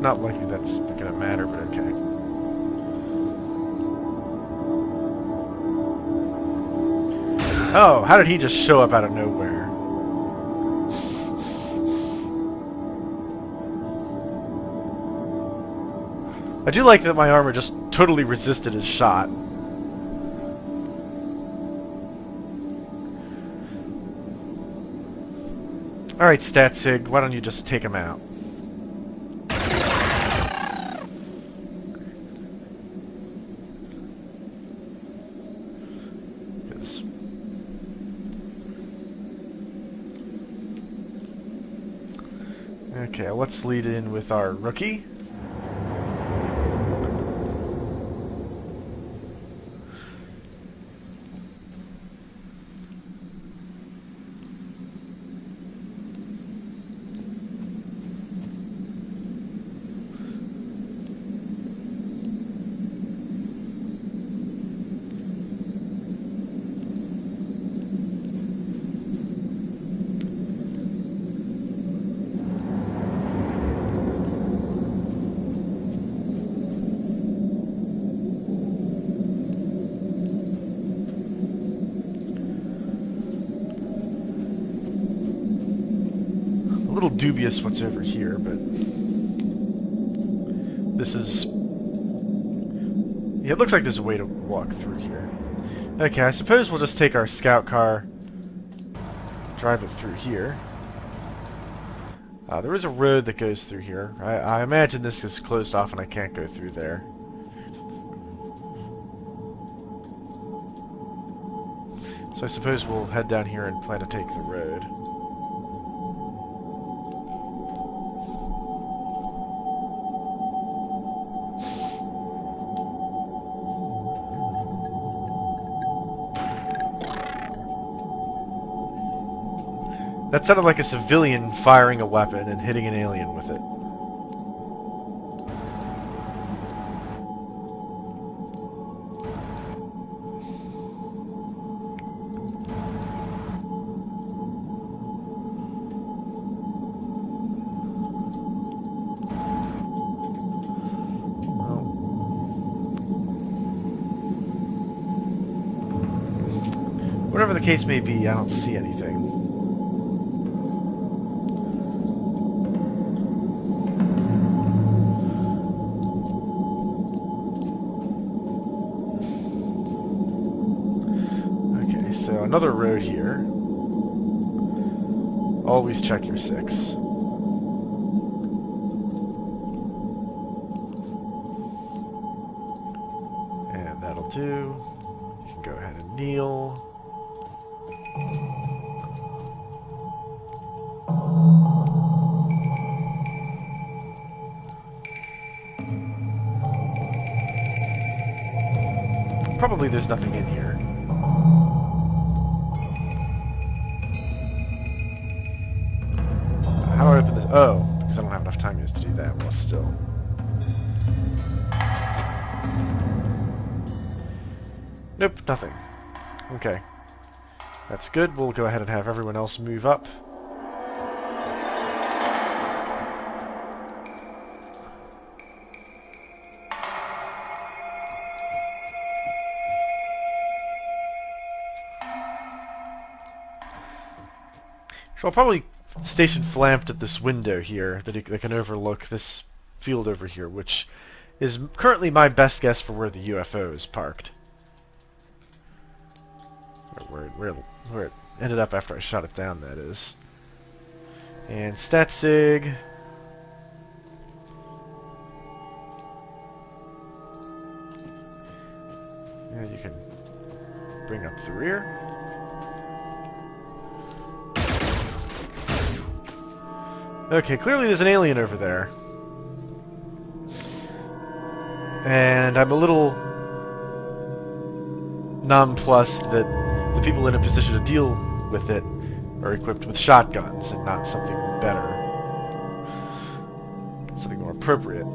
A: Not likely that's going to matter, but okay. Oh, how did he just show up out of nowhere? I do like that my armor just totally resisted his shot. Alright, Statsig, why don't you just take him out? Okay, let's lead in with our rookie. A little dubious what's over here, but this is... Yeah, it looks like there's a way to walk through here. Okay, I suppose we'll just take our scout car, drive it through here. There is a road that goes through here. I imagine this is closed off and I can't go through there. So I suppose we'll head down here and plan to take the road. That sounded like a civilian firing a weapon and hitting an alien with it. Whatever the case may be, I don't see anything. So another road here. Always check your 6. And that'll do. You can go ahead and kneel. Probably there's nothing in here. How do I open this? Oh, because I don't have enough time yet to do that. Well, still. Nope, nothing. Okay. That's good. We'll go ahead and have everyone else move up. So I'll probably station Flamped at this window here that can overlook this field over here, which is currently my best guess for where the UFO is parked. Or where it ended up after I shot it down, that is. And Statsig. Yeah, you can bring up the rear. Okay, clearly there's an alien over there. And I'm a little nonplussed that the people in a position to deal with it are equipped with shotguns and not something better. Something more appropriate.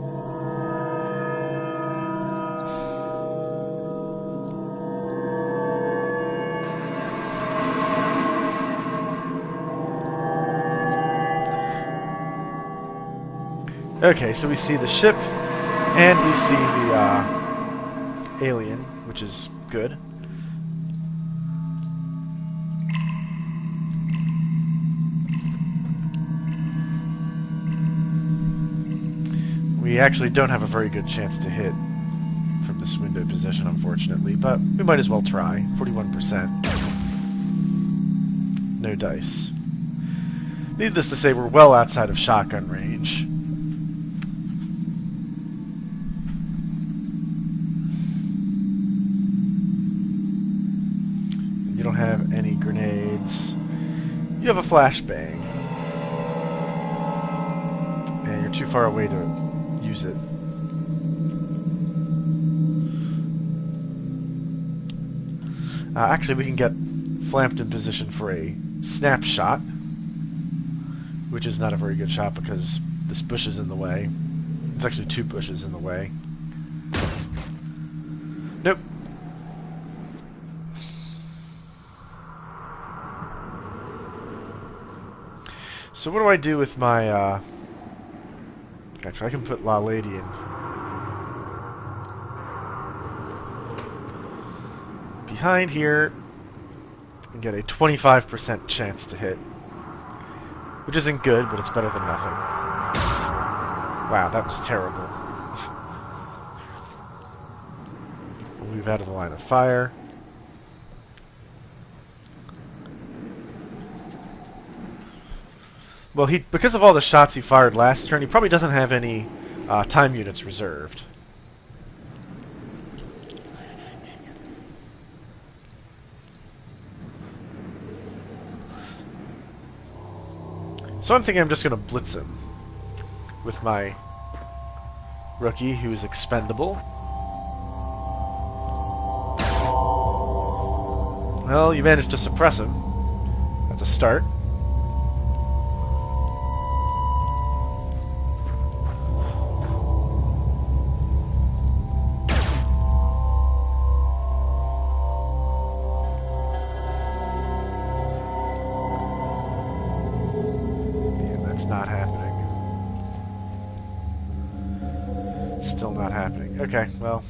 A: Okay, so we see the ship, and we see the alien, which is good. We actually don't have a very good chance to hit from this window position, unfortunately, but we might as well try. 41%. No dice. Needless to say, we're well outside of shotgun range. You don't have any grenades. You have a flashbang. And you're too far away to use it. Actually, we can get flanked in position for a snapshot, which is not a very good shot because this bush is in the way. It's actually two bushes in the way. Nope. So what do I do with my, actually I can put La Lady in. Behind here, and get a 25% chance to hit. Which isn't good, but it's better than nothing. Wow, that was terrible. We'll move out of the line of fire. Well, because of all the shots he fired last turn, he probably doesn't have any time units reserved. So I'm thinking I'm just going to blitz him with my rookie, who is expendable. Well, you managed to suppress him. That's a start. Not happening. Still not happening. Okay, well.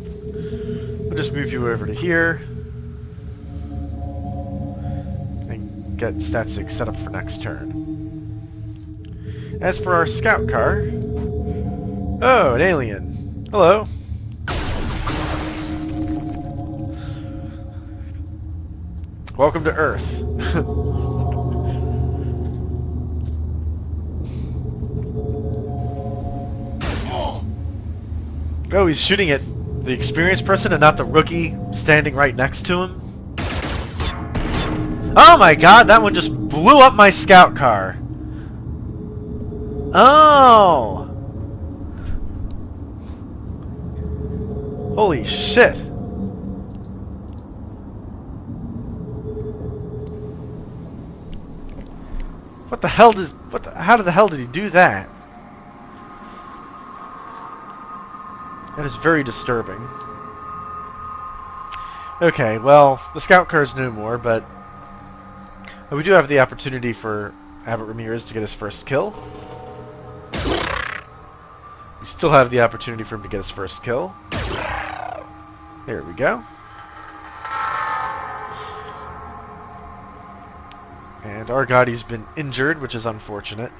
A: We'll just move you over to here. And get Stat 6 set up for next turn. As for our scout car... Oh, an alien. Hello. Welcome to Earth. Oh, he's shooting at the experienced person and not the rookie standing right next to him? Oh my god, that one just blew up my scout car. Oh! Holy shit. What the hell does... how the hell did he do that? That is very disturbing. Okay, well, the scout car is no more, but we do have the opportunity for Abbott Ramirez to get his first kill. We still have the opportunity for him to get his first kill. There we go. And Argotti's been injured, which is unfortunate.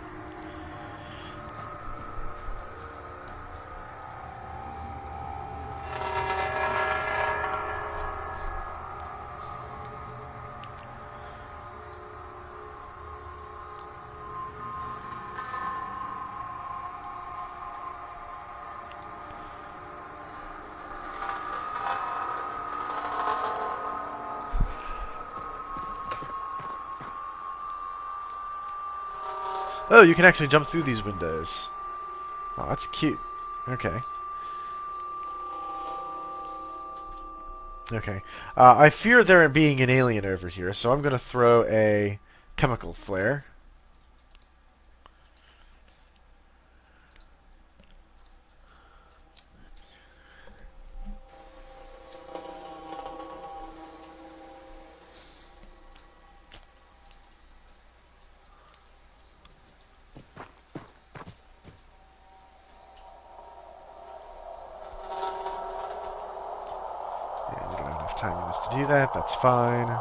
A: Oh, you can actually jump through these windows. Oh, that's cute. Okay. Okay. I fear there being an alien over here, so I'm going to throw a chemical flare. Time units to do that, that's fine.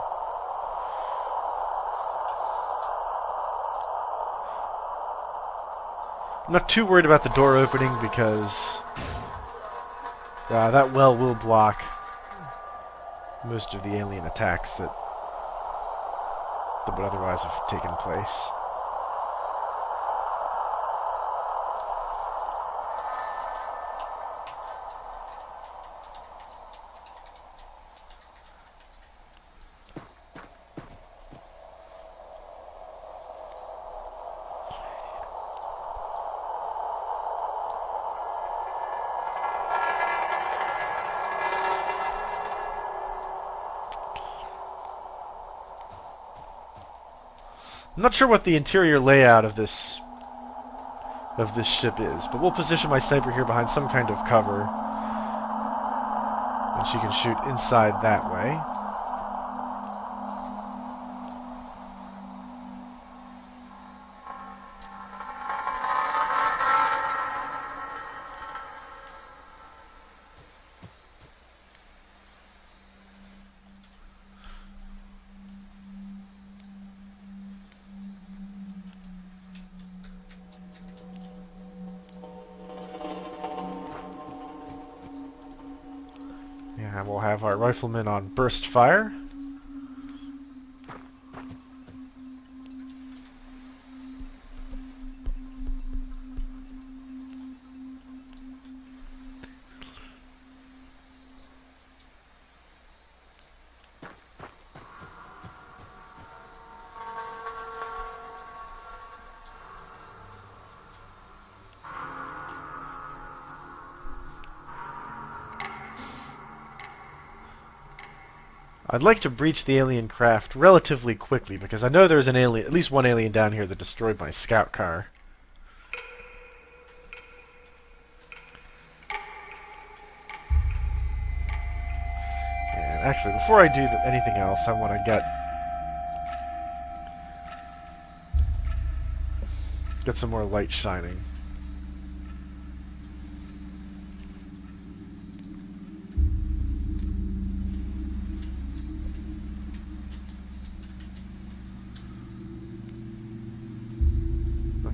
A: I'm not too worried about the door opening because that well will block most of the alien attacks that would otherwise have taken place. I'm not sure what the interior layout of this ship is, but we'll position my sniper here behind some kind of cover, and she can shoot inside that way. And we'll have our riflemen on burst fire. I'd like to breach the alien craft relatively quickly because I know there's an alien, at least one alien down here that destroyed my scout car. And actually, before I do anything else, I want to get some more light shining.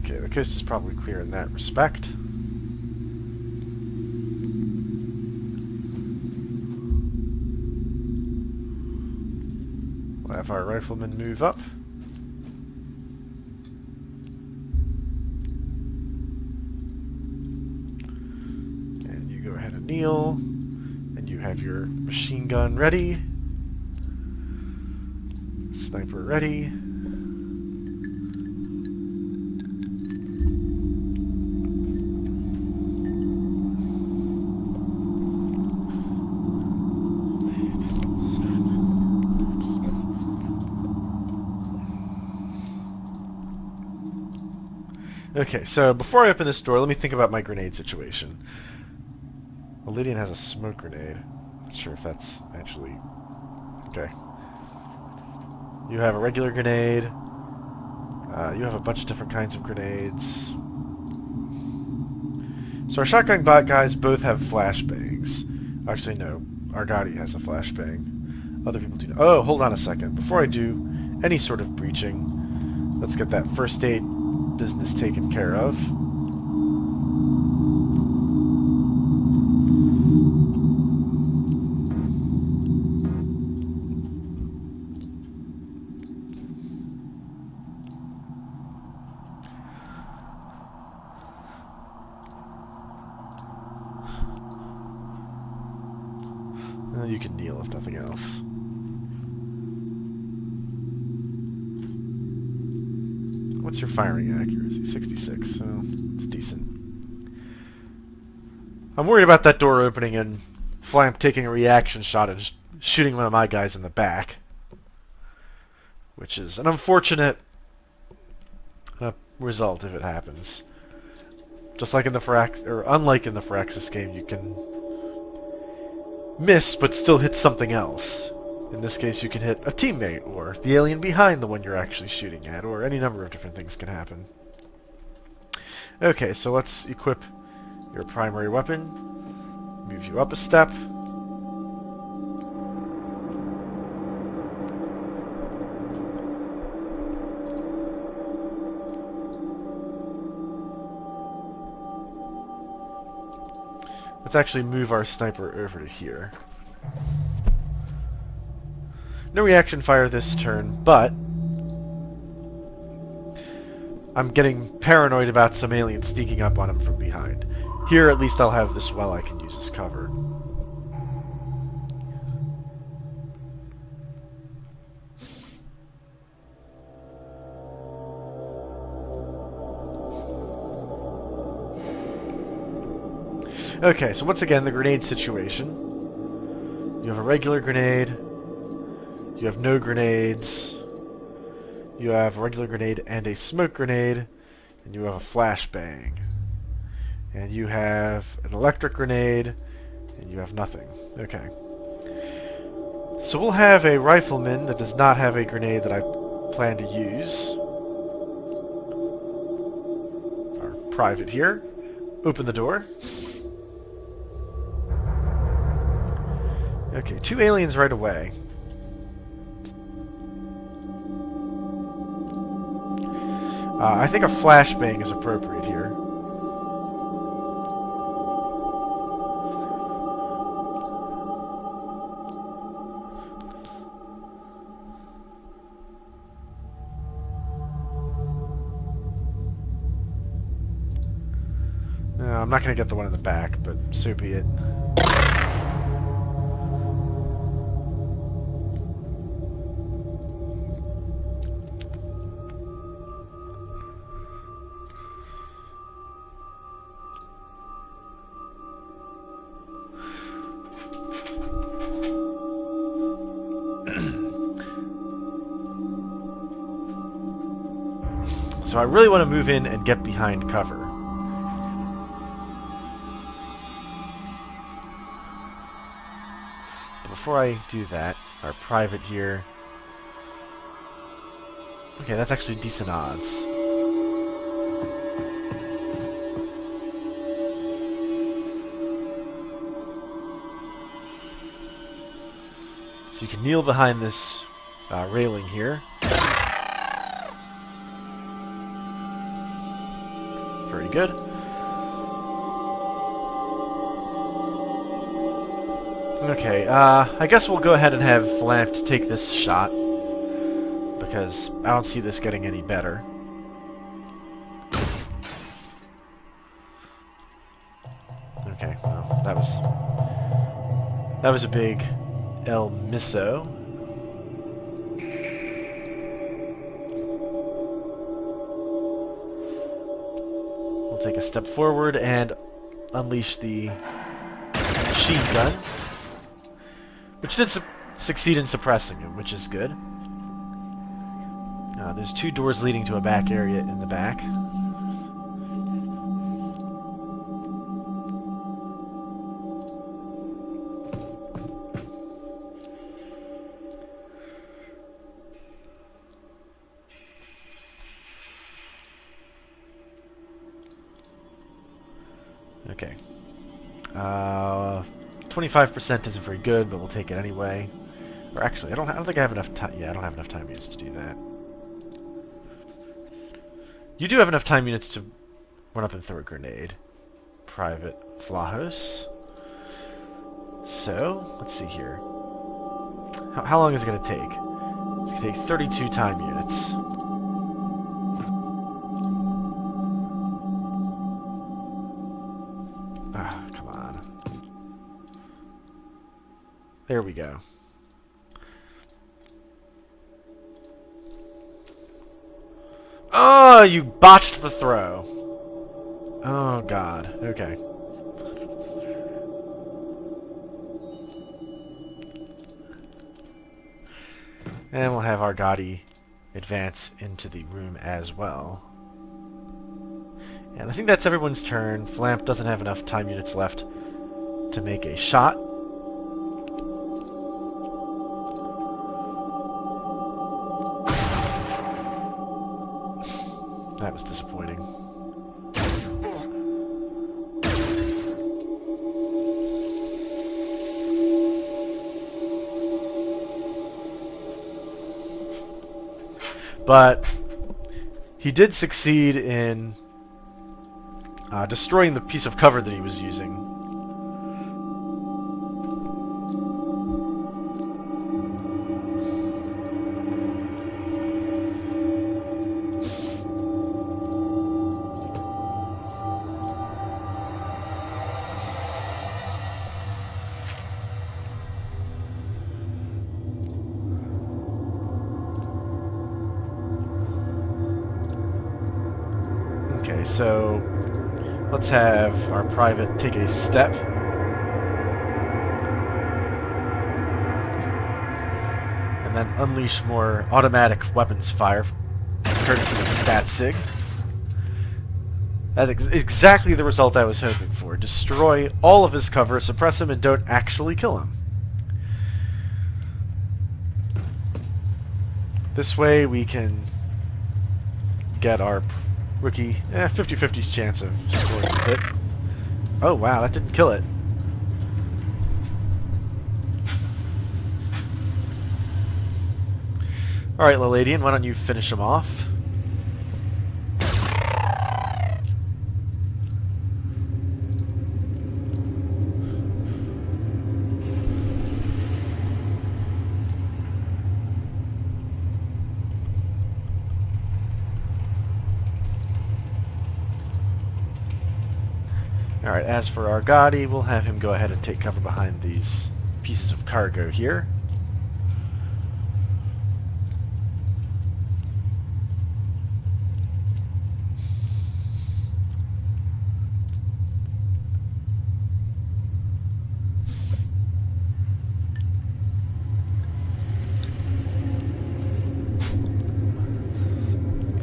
A: Okay, the coast is probably clear in that respect. We'll have our riflemen move up. And you go ahead and kneel. And you have your machine gun ready. Sniper ready. Okay, so before I open this door, let me think about my grenade situation. Well, Lydian has a smoke grenade. Not sure if that's actually... Okay. You have a regular grenade. You have a bunch of different kinds of grenades. So our shotgun bot guys both have flashbangs. Actually, no. Argati has a flashbang. Other people do. Oh, hold on a second. Before I do any sort of breaching, let's get that first aid business taken care of. You can kneel if nothing else. What's your firing accuracy? 66, so it's decent. I'm worried about that door opening and Flamp taking a reaction shot and shooting one of my guys in the back, which is an unfortunate result if it happens. Just like in the unlike in the Firaxis game, you can miss but still hit something else. In this case, you can hit a teammate, or the alien behind the one you're actually shooting at, or any number of different things can happen. Okay, so let's equip your primary weapon, move you up a step. Let's actually move our sniper over to here. No reaction fire this turn, but I'm getting paranoid about some aliens sneaking up on him from behind. Here, at least I'll have this well I can use as cover. Okay, so once again, the grenade situation. You have a regular grenade. You have no grenades. You have a regular grenade and a smoke grenade. And you have a flashbang. And you have an electric grenade. And you have nothing. Okay. So we'll have a rifleman that does not have a grenade that I plan to use. Our private here. Open the door. Okay, 2 aliens right away. I think a flashbang is appropriate here. I'm not going to get the one in the back, but so be it. So I really want to move in and get behind cover. But before I do that, our private here... Okay, that's actually decent odds. So you can kneel behind this railing here. Very good. Okay, I guess we'll go ahead and have Flamp take this shot, because I don't see this getting any better. Okay, well, that was a big El Miso. Take a step forward and unleash the machine gun, which did succeed in suppressing him, which is good. There's 2 doors leading to a back area in the back. Okay. 25% isn't very good, but we'll take it anyway. Or actually, I don't think I have enough time. Yeah, I don't have enough time units to do that. You do have enough time units to run up and throw a grenade. Private Flahos. So, let's see here. How long is it going to take? It's going to take 32 time units. Come on. There we go. Oh, you botched the throw. Oh, God. Okay. And we'll have our Gotti advance into the room as well. And I think that's everyone's turn. Flamp doesn't have enough time units left to make a shot. That was disappointing. But he did succeed in destroying the piece of cover that he was using. Okay, so let's have our private take a step. And then unleash more automatic weapons fire, courtesy of StatSig. That's exactly the result I was hoping for. Destroy all of his cover, suppress him, and don't actually kill him. This way we can get our rookie 50-50 chance of scoring a hit. Oh wow, that didn't kill it. Alright, Liladian, why don't you finish him off? Alright, as for Argati, we'll have him go ahead and take cover behind these pieces of cargo here.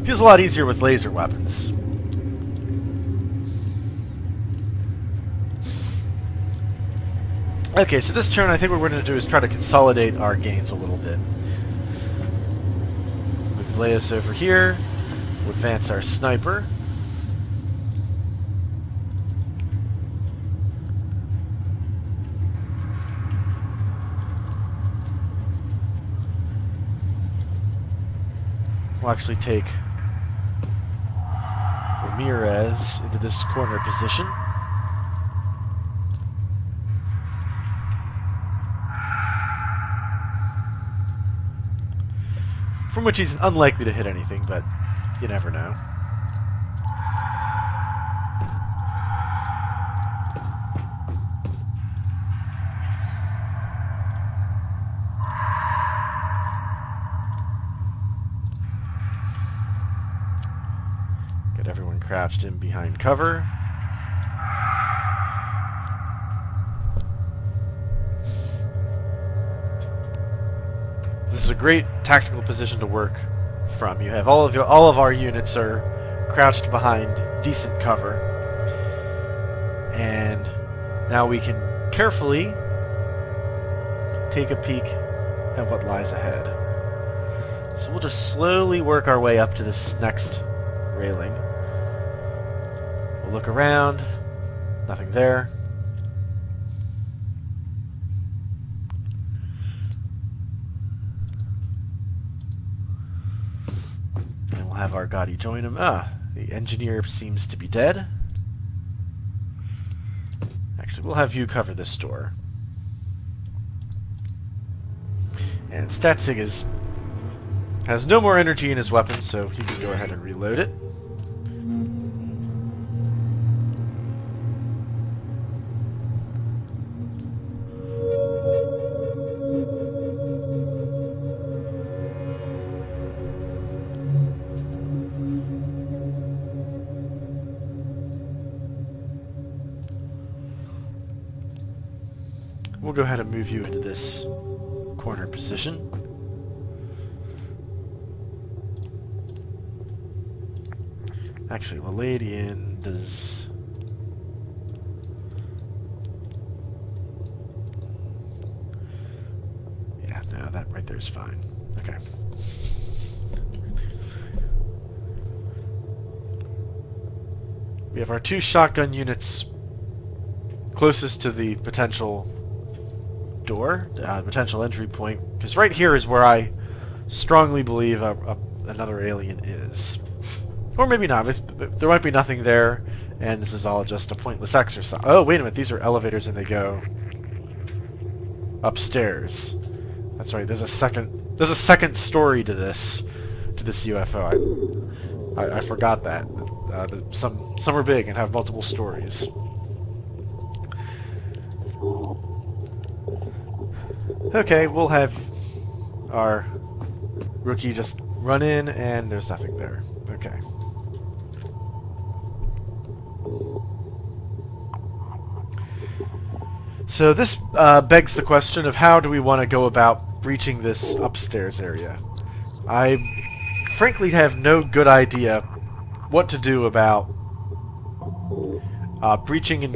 A: Feels a lot easier with laser weapons. Okay, so this turn I think what we're going to do is try to consolidate our gains a little bit. Move Leus over here. We'll advance our sniper. We'll actually take Ramirez into this corner position. From which he's unlikely to hit anything, but you never know. Get everyone crouched in behind cover. This is a great tactical position to work from. You have all of our units are crouched behind decent cover, and now we can carefully take a peek at what lies ahead. So we'll just slowly work our way up to this next railing. We'll look around. Nothing there. Have Argati join him. The engineer seems to be dead. Actually, we'll have you cover this door. And StatSig has no more energy in his weapon, so he can go ahead and reload it. We'll go ahead and move you into this corner position. Actually, Liladian does... Yeah, no, that right there is fine. Okay. We have our two shotgun units closest to the potential door, potential entry point, because right here is where I strongly believe another alien is. Or maybe not. There might be nothing there, and this is all just a pointless exercise. Oh, wait a minute. These are elevators, and they go upstairs. That's right. There's a second story to this UFO. I forgot that. Some are big and have multiple stories. Okay, we'll have our rookie just run in, and there's nothing there. Okay. So this begs the question of how do we want to go about breaching this upstairs area. I frankly have no good idea what to do about breaching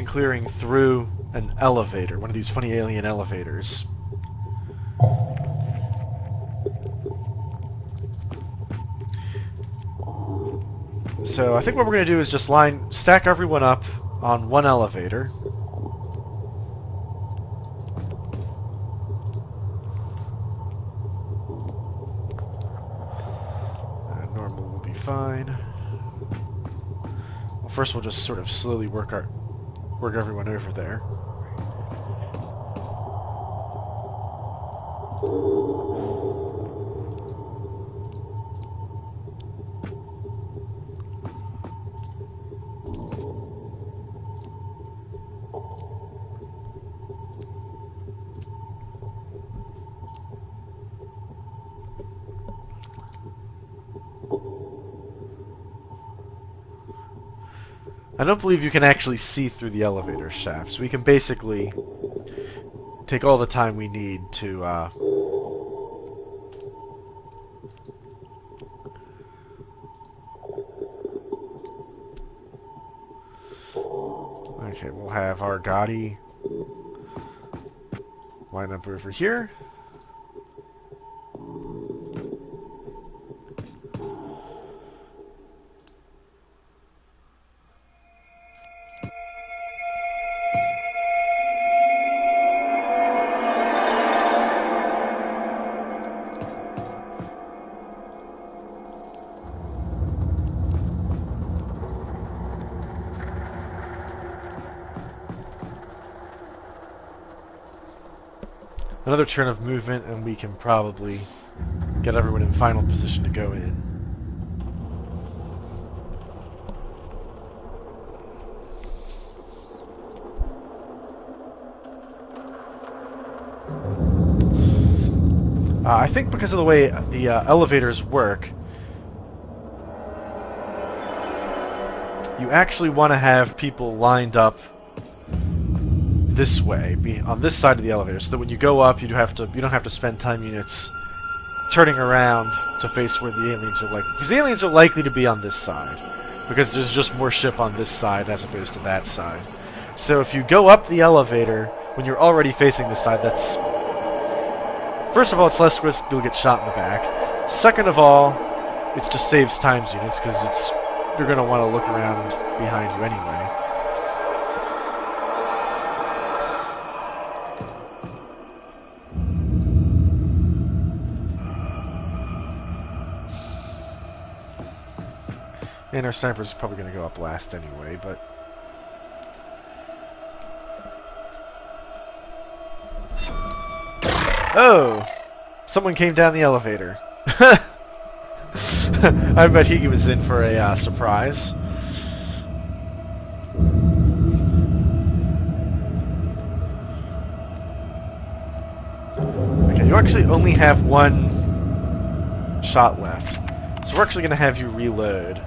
A: clearing through an elevator, one of these funny alien elevators. So I think what we're going to do is just stack everyone up on one elevator. Normal will be fine. Well, first we'll just sort of slowly work everyone over there. I don't believe you can actually see through the elevator shaft, so we can basically take all the time we need to okay, we'll have our Gotti line up over here. Another turn of movement and we can probably get everyone in final position to go in. I think because of the way the elevators work, you actually want to have people lined up this way, on this side of the elevator, so that when you go up, you don't have to spend time units turning around to face where the aliens are likely. Because the aliens are likely to be on this side, because there's just more ship on this side as opposed to that side. So if you go up the elevator when you're already facing this side, that's... First of all, it's less risk you'll get shot in the back. Second of all, it just saves times units, because you're going to want to look around behind you anyway. And our sniper's probably going to go up last anyway, but... Oh! Someone came down the elevator. I bet he was in for a surprise. Okay, you actually only have one shot left. So we're actually going to have you reload.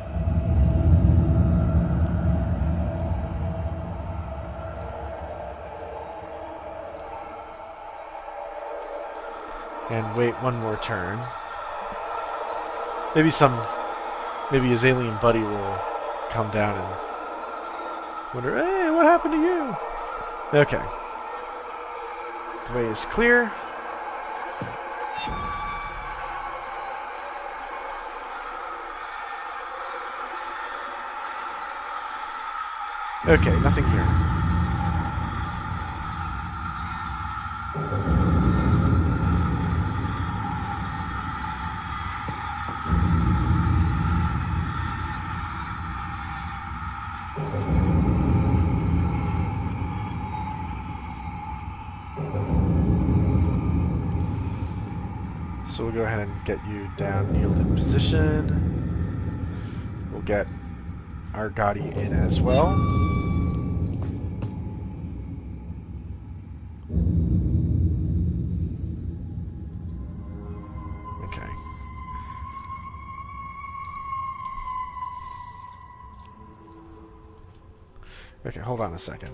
A: And wait one more turn. Maybe his alien buddy will come down and wonder, hey, what happened to you? Okay. The way is clear. Okay, nothing here. So we'll go ahead and get you down, kneeled in position. We'll get our Gotti in as well. Okay. Okay, hold on a second.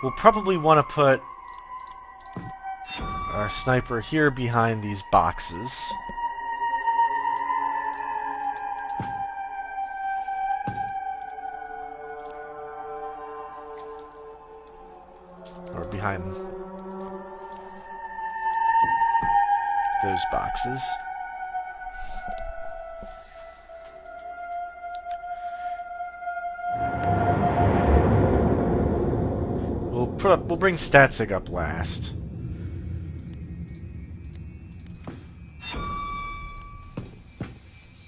A: We'll probably want to put our sniper here behind these boxes. Or behind those boxes. We'll bring Statsig up last.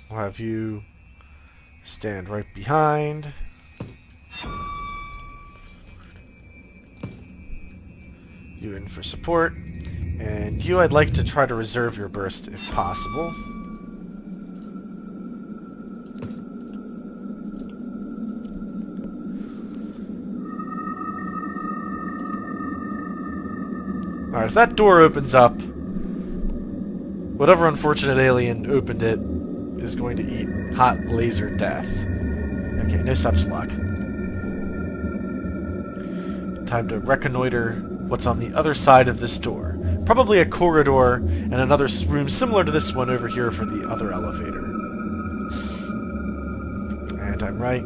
A: We'll have you stand right behind. You in for support. And you, I'd like to try to reserve your burst if possible. Alright, if that door opens up, whatever unfortunate alien opened it is going to eat hot laser death. Okay, no such luck. Time to reconnoiter what's on the other side of this door. Probably a corridor and another room similar to this one over here for the other elevator. And I'm right.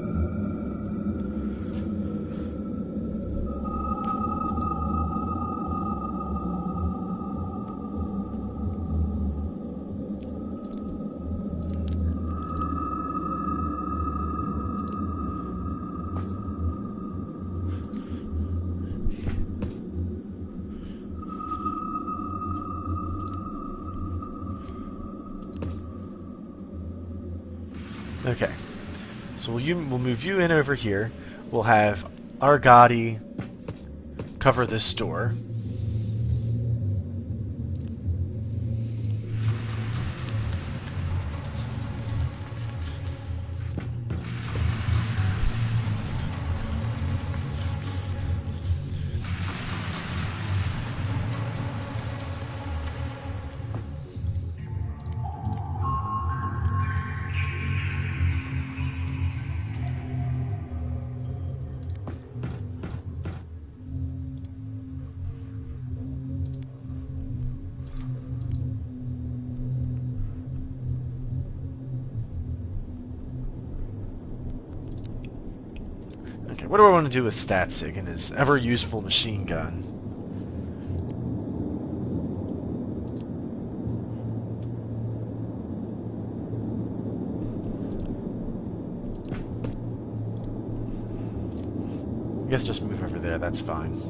A: Okay, so we'll move you in over here. We'll have Argati cover this door. Okay, what do I want to do with Statsig and his ever-useful machine gun? I guess just move over there, that's fine.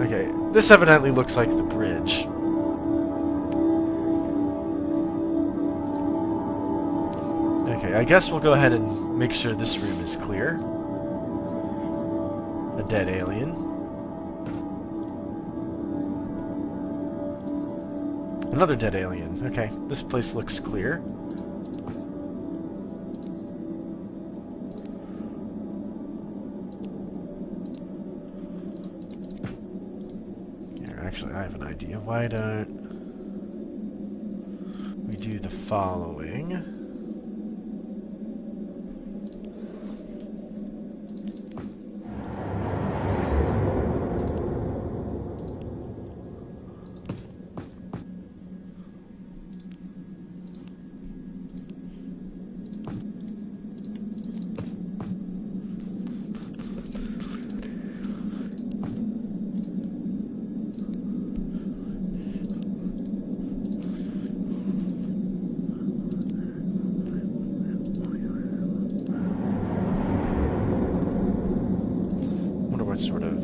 A: Okay, this evidently looks like the bridge. Okay, I guess we'll go ahead and make sure this room is clear. A dead alien. Another dead alien. Okay, this place looks clear. Actually, I have an idea. Why don't we do the following? Sort of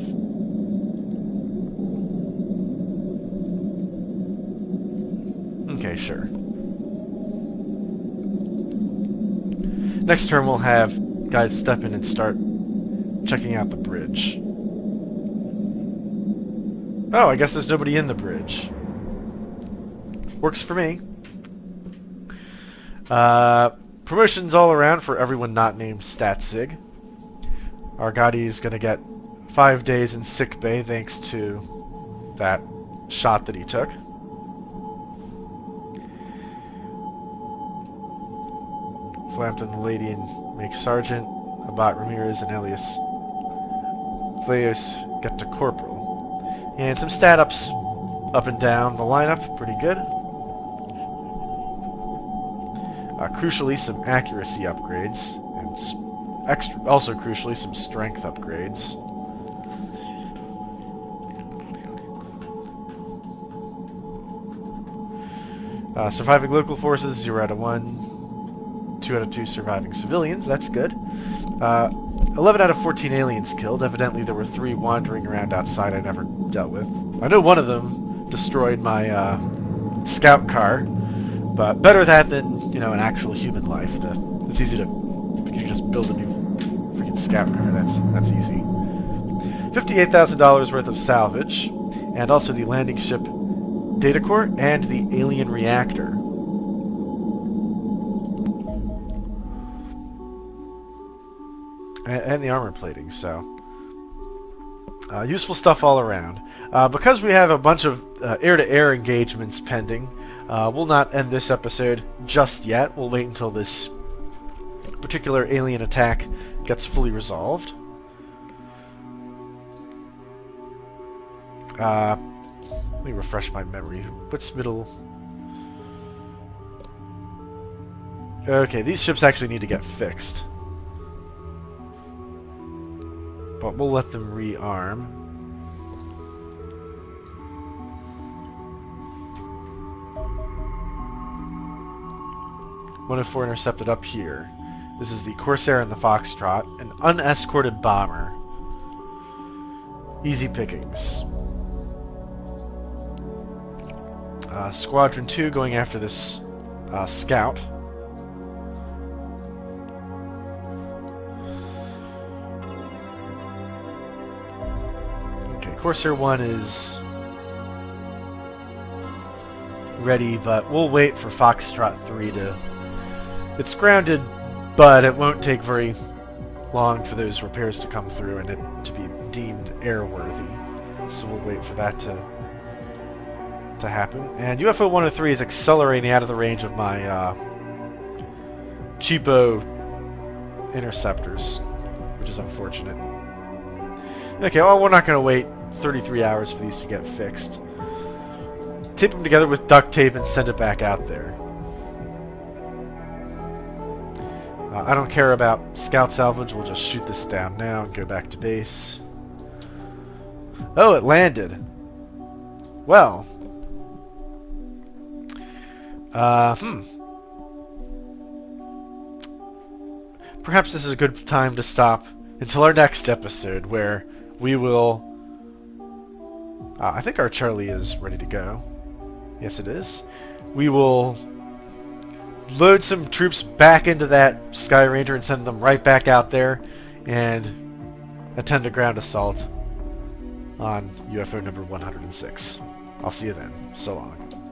A: okay, sure. Next turn we'll have guys step in and start checking out the bridge. Oh, I guess there's nobody in the bridge. Works for me. Promotions all around for everyone not named Statsig. Argati is gonna get 5 days in sick bay thanks to that shot that he took. Flampton, the lady, and make sergeant. Abat Ramirez and Elias Leos get to corporal. And some stat ups up and down the lineup, pretty good. Crucially, some accuracy upgrades, and also crucially, some strength upgrades. Surviving local forces, 0 out of 1. 2 out of 2 surviving civilians, that's good. 11 out of 14 aliens killed. Evidently there were 3 wandering around outside I never dealt with. I know one of them destroyed my scout car, but better that than, you know, an actual human life. It's easy to... You just build a new freaking scout car, that's easy. $58,000 worth of salvage, and also the landing ship data core and the alien reactor. And the armor plating, so useful stuff all around. Because we have a bunch of air-to-air engagements pending, we'll not end this episode just yet. We'll wait until this particular alien attack gets fully resolved. Let me refresh my memory. What's middle? Okay, these ships actually need to get fixed. But we'll let them rearm. One of 4 intercepted up here. This is the Corsair and the Foxtrot, an unescorted bomber. Easy pickings. Squadron 2 going after this scout. Corsair 1 is ready, but we'll wait for Foxtrot 3 to... It's grounded, but it won't take very long for those repairs to come through and it to be deemed airworthy. So we'll wait for that to happen. And UFO 103 is accelerating out of the range of my cheapo interceptors, which is unfortunate. Okay, well, we're not going to wait 33 hours for these to get fixed. Tape them together with duct tape and send it back out there. I don't care about scout salvage. We'll just shoot this down now and go back to base. Oh, it landed. Well. Perhaps this is a good time to stop until our next episode, where we will... I think our Charlie is ready to go. Yes, it is. We will load some troops back into that Sky Ranger and send them right back out there and attend a ground assault on UFO number 106. I'll see you then. So long.